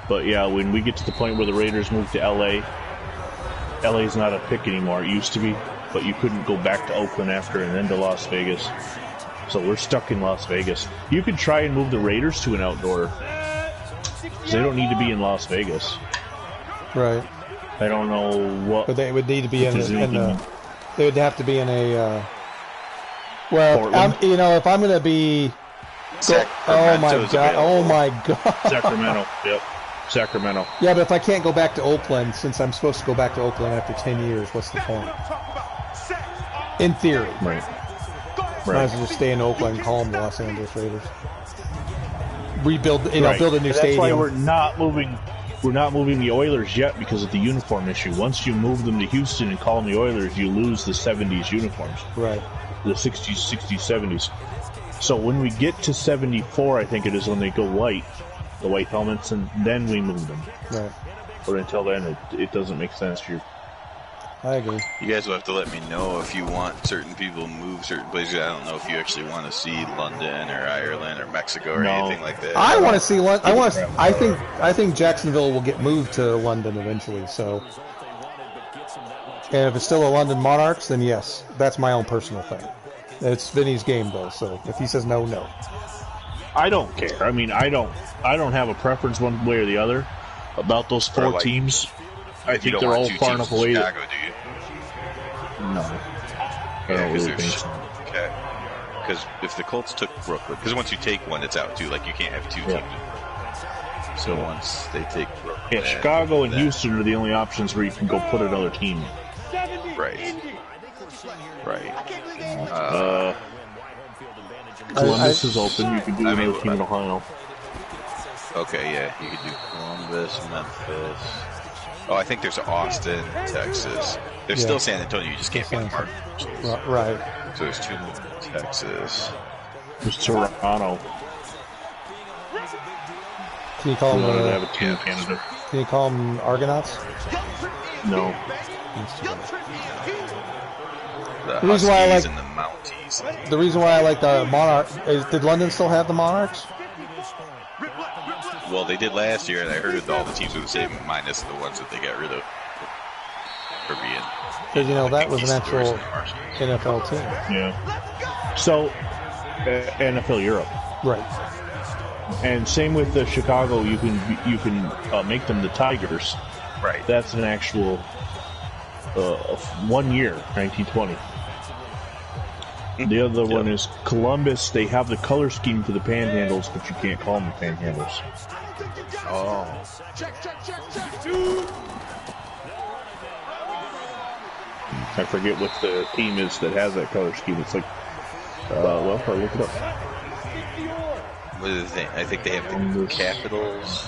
But yeah, when we get to the point where the Raiders move to LA, LA's not a pick anymore. It used to be, but you couldn't go back to Oakland after and then to Las Vegas. So we're stuck in Las Vegas. You could try and move the Raiders to an outdoor. Because they don't need to be in Las Vegas. Right. I don't know what. But they would need to be in the. They would have to be in a. Well, if I'm going to be. Oh my god! Oh my god! Sacramento. Yep. Sacramento. Yeah, but if I can't go back to Oakland, since I'm supposed to go back to Oakland after 10 years, what's the point? In theory. Right. Might as well just stay in Oakland and call them the Los Angeles Raiders. Rebuild, build a new stadium. That's why we're not moving. We're not moving the Oilers yet because of the uniform issue. Once you move them to Houston and call them the Oilers, you lose the 70s uniforms. Right. The 60s, 70s. So when we get to 74, I think it is when they go white, the white helmets, and then we move them. Right. But until then, it doesn't make sense. I agree. You guys will have to let me know if you want certain people to move certain places. I don't know if you actually want to see London or Ireland or Mexico or anything like that. I want to see London. I think Jacksonville will get moved to London eventually. So, and if it's still a London Monarchs, then yes, that's my own personal thing. It's Vinny's game though. So if he says no, no. I don't care. I mean, I don't have a preference one way or the other about those 4 teams. I think they're all far enough away. Chicago, do you? No. I don't really think so. Okay. Because if the Colts took Brooklyn, because once you take one, it's out too. Like you can't have 2 teams. So once they take Brooklyn, yeah, Chicago and Houston are the only options where you can go put another team. Right. Columbus is open. You can do another team in Ohio. Okay, yeah, you could do Columbus, Memphis. Oh, I think there's Austin, Texas. There's still San Antonio. You just can't be the Martin. Right. So there's 2 more. Texas. There's Toronto. Can you call them? Have a team in Canada. Can you call them Argonauts? No. The reason why I like and the Mounties. The reason why I like the Monarchs is, did London still have the Monarchs? Well, they did last year, and I heard all the teams were the same, minus the ones that they got rid of for being. Because that was an actual NFL team. Yeah. So, NFL Europe. Right. And same with the Chicago. You can make them the Tigers. Right. That's an actual 1 year, 1920. The other one is Columbus. They have the color scheme for the Panhandles, but you can't call them the Panhandles. Oh. I forget what the team is that has that color scheme. It's like, I'll look it up. What do they think? I think they have the Capitals,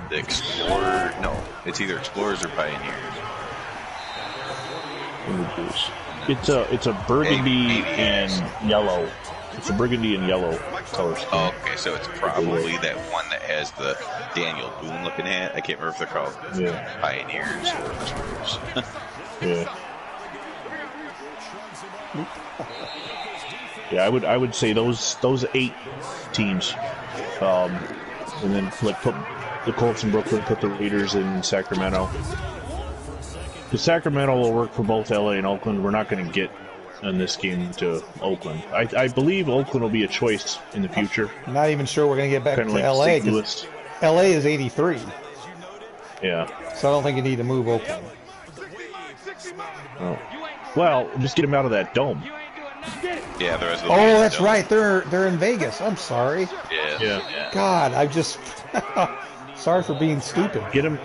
the Explorer. No, it's either Explorers or Pioneers. It's a burgundy and yellow. It's a burgundy and yellow color scheme. Oh, okay, so it's probably that one that has the Daniel Boone looking hat. I can't remember if they're called Pioneers or Explorers. Yeah. Yeah, I would say those 8 teams, and then like put the Colts in Brooklyn, put the Raiders in Sacramento. The Sacramento will work for both LA and Oakland. We're not going to get in this game to Oakland. I believe Oakland will be a choice in the future. I'm not even sure we're going to get back to like LA. LA is 83. Yeah. So I don't think you need to move Oakland. Oh. Well, just get him out of that dome. Yeah, the rest of the Oh, league that's don't. right. They're in Vegas. I'm sorry. Yeah. God, I just sorry for being stupid. Get him.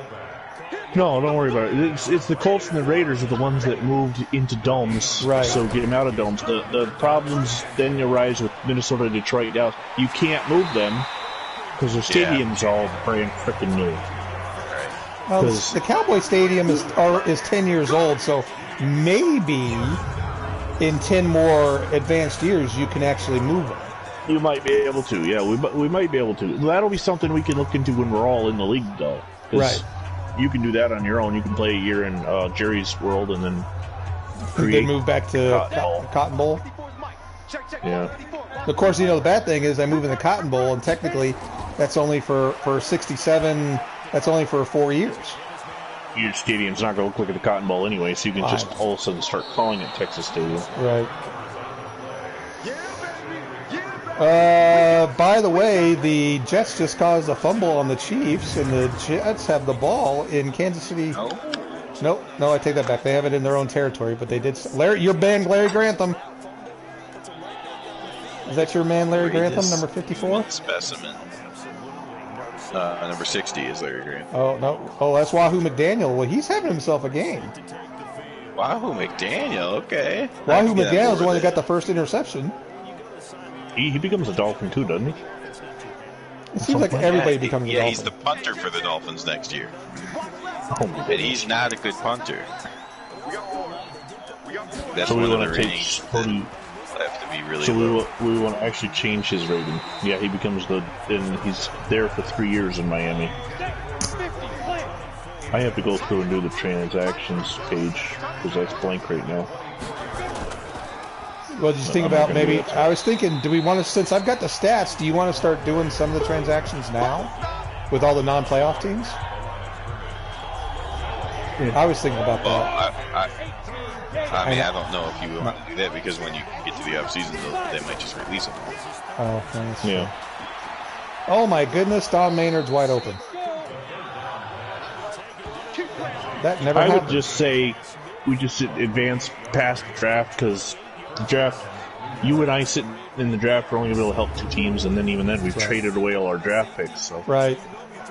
No, don't worry about it. It's the Colts and the Raiders are the ones that moved into domes. Right. So get them out of domes. The problems then arise with Minnesota, Detroit, Dallas. You can't move them because their stadium's all brand freaking new. Well, the Cowboy Stadium is 10 years old, so maybe in 10 more advanced years you can actually move them. You might be able to. Yeah, we might be able to. That'll be something we can look into when we're all in the league, though. Right. You can do that on your own. You can play a year in Jerry's World and then They move back to Cotton Bowl. Yeah. Of course, the bad thing is they move in the Cotton Bowl, and technically that's only for 67. That's only for 4 years. Your stadium's not going to look like the Cotton Bowl anyway, so you can just all of a sudden start calling it Texas Stadium. Right. By the way, the Jets just caused a fumble on the Chiefs, and the Jets have the ball in Kansas City. No, I take that back. They have it in their own territory, but they did. Larry, your man, Larry Grantham. Is that your man, Larry Grantham, number 54? Specimen. Number 60 is Larry Grantham. Oh, no. Oh, that's Wahoo McDaniel. Well, he's having himself a game. Wahoo McDaniel, okay. Wahoo McDaniel's the one that got the first interception. He becomes a Dolphin too, doesn't he? It seems like everybody becomes a Dolphin. Yeah, he's the punter for the Dolphins next year. Oh, and he's not a good punter. That's so one we of want the to ratings that have to be really so low. we want to actually change his rating. Yeah, he becomes and he's there for 3 years in Miami. I have to go through and do the transactions page because that's blank right now. Well, just think about maybe. I was thinking, do we want to, since I've got the stats, do you want to start doing some of the transactions now with all the non-playoff teams? Yeah. I was thinking about that. I mean, I don't know if you want to do that because when you get to the offseason, they might just release them. Oh, thanks. Yeah. Oh my goodness, Don Maynard's wide open. That never happened. I would just say we just advance past the draft because the draft, you and I sitting in the draft are only going to be able to help 2 teams, and then even then we've traded away all our draft picks. So right.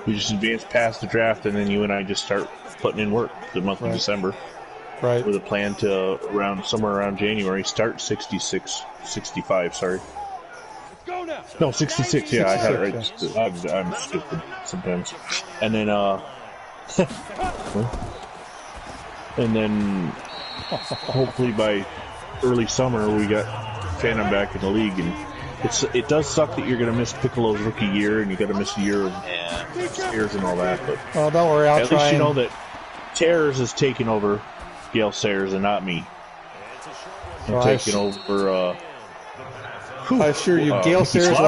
We just advance past the draft, and then you and I just start putting in work the month of December. Right. With a plan to somewhere around January start 65. Sorry. No, 66. Yeah, 66, I had it right. Yeah. I'm stupid sometimes. And then and then hopefully by early summer we got Phantom back in the league, and it does suck that you're going to miss Piccolo's rookie year and you got to miss a year of Sayers and all that. But well, don't worry, I'll try. At least you know that Terrors is taking over Gale Sayers and not me. I'm taking over. I assure you, Gale Sayers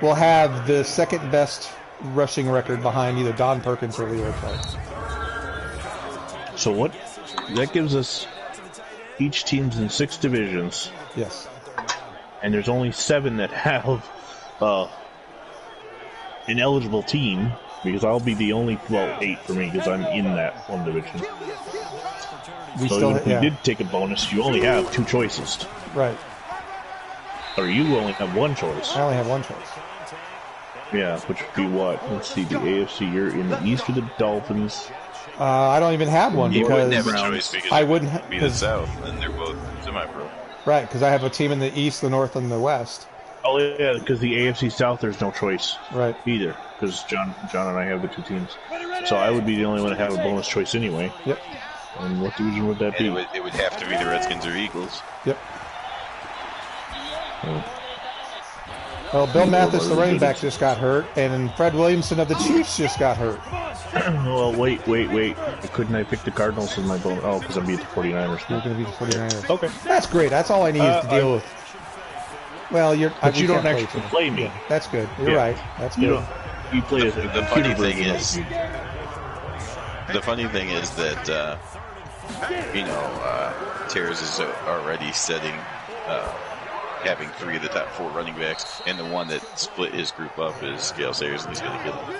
will have the second best rushing record behind either Don Perkins or Leo Price. So what? That gives us each team's in 6 divisions. Yes. And there's only 7 that have an eligible team, because I'll be the only, 8 for me because I'm in that one division. So if we did take a bonus, you only have 2 choices. Right. Or you only have 1 choice. I only have 1 choice. Yeah, which would be what? Let's see, the AFC, you're in the East with the Dolphins. I don't even have one because wouldn't have a choice because I wouldn't be the South, and they're both semi-pro. Right, because I have a team in the East, the North, and the West. Oh yeah, because the AFC South, there's no choice. Right. Either, because John and I have the 2 teams. So I would be the only one to have a bonus choice anyway. Yep. And what division would that be? It would have to be the Redskins or Eagles. Yep. Well, Bill Mathis, the running back, just got hurt, and Fred Williamson of the Chiefs just got hurt. Well, wait. Couldn't I pick the Cardinals as my bonus? Oh, because I'm beat the 49ers. You're going to beat the 49ers. Okay. That's great. That's all I need is to deal with. Well, but you don't actually play me. Yeah, that's good. You're right. That's good. You play the funny thing is, that Terrence is already setting having 3 of the top 4 running backs, and the one that split his group up is Gale Sayers, and he's going to get him.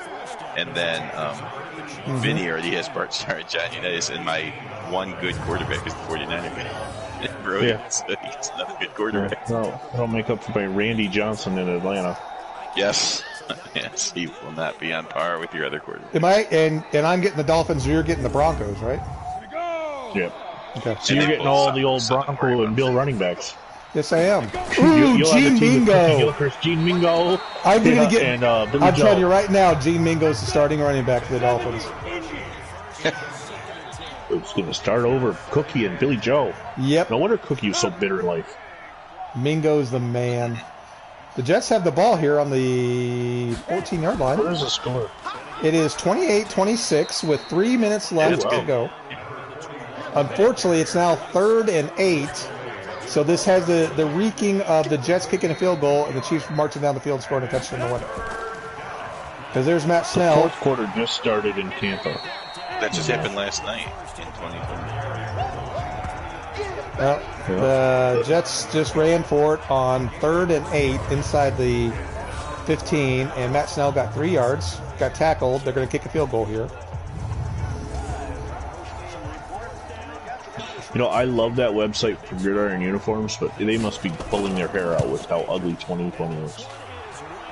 And then Vinny already has Bart Starr and John Unitas, and my one good quarterback is the 49er guy. Brody, so he's not a good quarterback. No, that'll make up by Randy Johnson in Atlanta. Yes. Yes, he will not be on par with your other quarterback. Am I? And I'm getting the Dolphins, you're getting the Broncos, right? Yep. Okay. So you're getting all the old Bronco and Bill running backs. Yes, I am. Ooh, Gene Mingo. Gene Mingo. I'm going to get. And, I'm telling you right now, Gene Mingo's the starting running back for the Dolphins. It's going to start over Cookie and Billy Joe. Yep. No wonder Cookie was so bitter in life. Mingo's the man. The Jets have the ball here on the 14-yard line. What is the score? It is 28-26 with 3 minutes left to go. Unfortunately, it's now 3rd and 8. So this has the reeking of the Jets kicking a field goal and the Chiefs marching down the field scoring a touchdown to win it. Because there's Matt Snell. The fourth quarter just started in Tampa. That just happened last night in 2020. The Jets just ran for it on 3rd and 8 inside the 15, and Matt Snell got 3 yards, got tackled. They're going to kick a field goal here. You know, I love that website for Gridiron uniforms, but they must be pulling their hair out with how ugly 2020 is.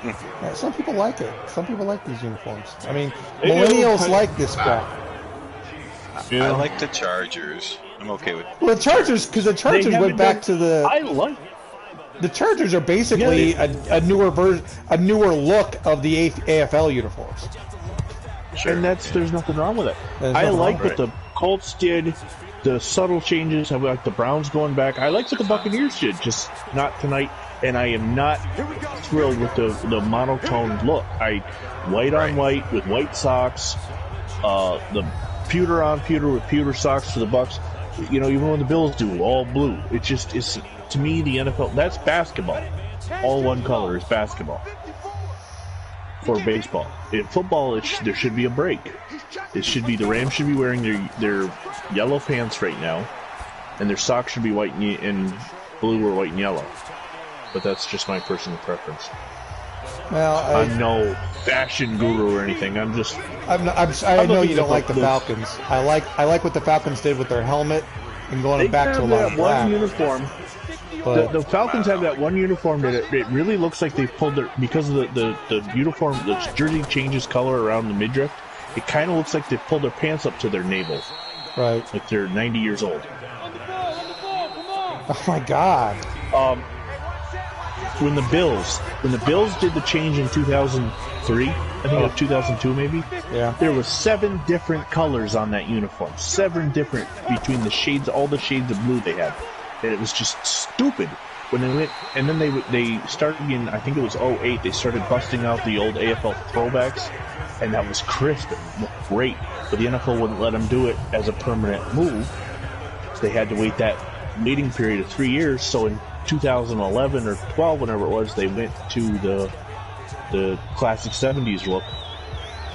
Yeah, some people like it. Some people like these uniforms. I mean, millennials like this crap. Yeah. I like the Chargers. I'm okay with it. Well, the Chargers, because the Chargers went back to the... I like... The Chargers are basically a newer version, a newer look of the AFL uniforms. Sure. And there's nothing wrong with it. I like what the Colts did, the subtle changes. I like the Browns going back. I like what the Buccaneers did, just not tonight. And I am not thrilled with the monotone look. White on white with white socks, the pewter on pewter with pewter socks for the Bucks. You know, even when the Bills do all blue, it just is. To me, the NFL, that's basketball. All one color is basketball. For baseball. In football, there should be a break. The Rams should be wearing their yellow pants right now, and their socks should be white and blue or white and yellow. But that's just my personal preference. Well, I'm no fashion guru or anything. I know you don't like the Falcons. I like what the Falcons did with their helmet and going back to a lot of black. One uniform. The Falcons have that one uniform that it really looks like they've pulled their, because of the uniform, the jersey changes color around the midriff. It kind of looks like they've pulled their pants up to their navel. Right. Like they're 90 years old. Oh my God. When the Bills did the change in 2003, I think it was 2002 maybe. Yeah. There was 7 different colors on that uniform. 7 different between the shades, all the shades of blue they had. And it was just stupid when they went. And then they started in, I think it was 2008. They started busting out the old AFL throwbacks, and that was crisp and looked great. But the NFL wouldn't let them do it as a permanent move. So they had to wait that waiting period of 3 years. So in 2011 or 12, whenever it was, they went to the classic 70s look,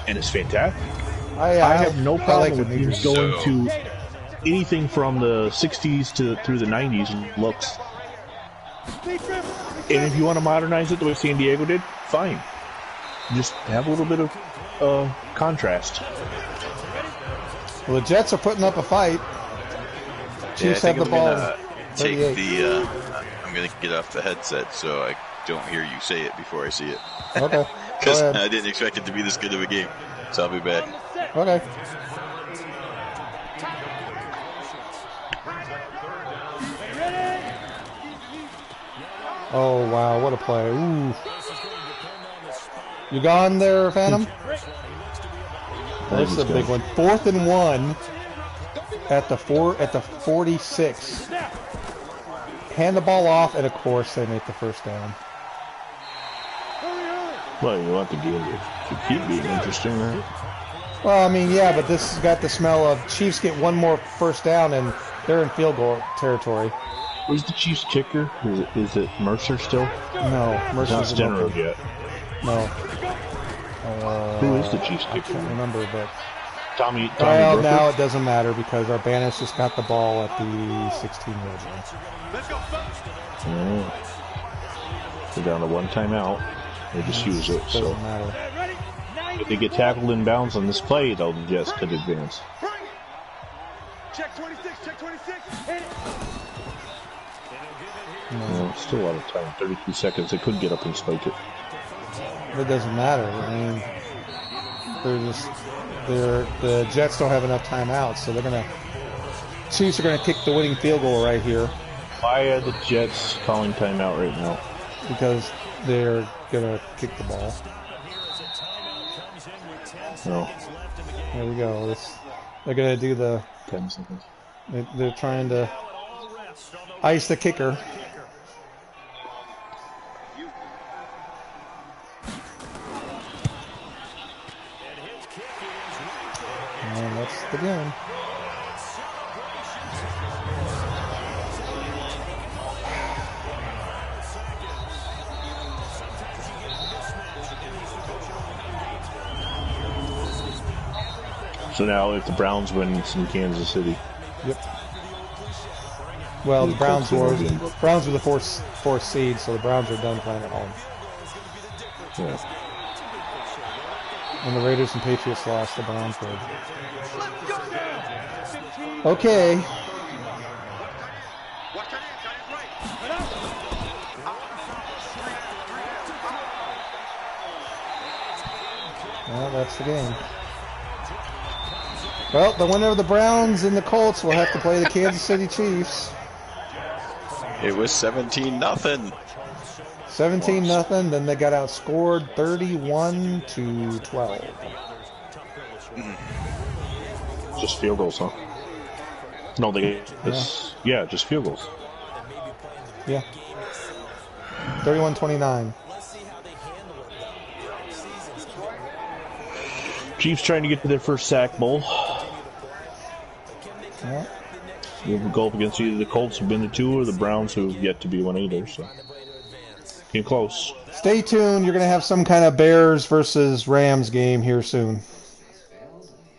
and it's fantastic. I have no problem with teams going to anything from the 60s through the 90s looks. And if you want to modernize it the way San Diego did, fine. Just have a little bit of contrast. Well, the Jets are putting up a fight. Chiefs have the ball. I'm going to get off the headset so I don't hear you say it before I see it. Okay. Because I didn't expect it to be this good of a game. So I'll be back. Okay. Oh, wow. What a play. Ooh. You gone there, Phantom? This is a big one. 4th and 1 at the 46. Hand the ball off, and of course they make the first down. Well, you want the game to keep being interesting, right? Well, I mean, yeah, but this has got the smell of Chiefs get one more first down, and they're in field goal territory. Who's the Chiefs kicker? Is it Mercer still? No, Mercer's not Stenrode yet. No. Who is the Chiefs kicker? I can't remember, but Tommy well, Brooker? now it doesn't matter because Urbanus just got the ball at the 16-yard line. Oh. They're down to one timeout. They just use it. So Doesn't matter. if they get tackled in bounds on this play, though, the Jets could advance. Check 26, check 26. No, still a lot of time. 32 seconds. They could get up and spike it. It doesn't matter. I mean, the Jets don't have enough timeouts, so they're gonna. Chiefs are gonna kick the winning field goal right here Why are the Jets calling timeout right now? because they're gonna kick the ball. No, There we go. They're gonna do the. 10 seconds. They're trying to ice the kicker. And that's the game. So now, if the Browns win, it's in Kansas City. Yep. Well, the Browns were Colts the fourth seed, so the Browns are done playing at home. Yeah. And the Raiders and Patriots lost. The Browns did. Okay. Watch your hands, got it right. Well, that's the game. Well, the winner of the Browns and the Colts will have to play the Kansas City Chiefs. It was 17-0. 17-0. Then they got outscored 31-12. Just field goals, huh? No, just field goals. Yeah. 31-29. Chiefs trying to get to their first sack bowl. Yeah. We'll go up against either the Colts who've been to 2 or the Browns who have yet to be 1 either. So getting close. Stay tuned. You're going to have some kind of Bears versus Rams game here soon.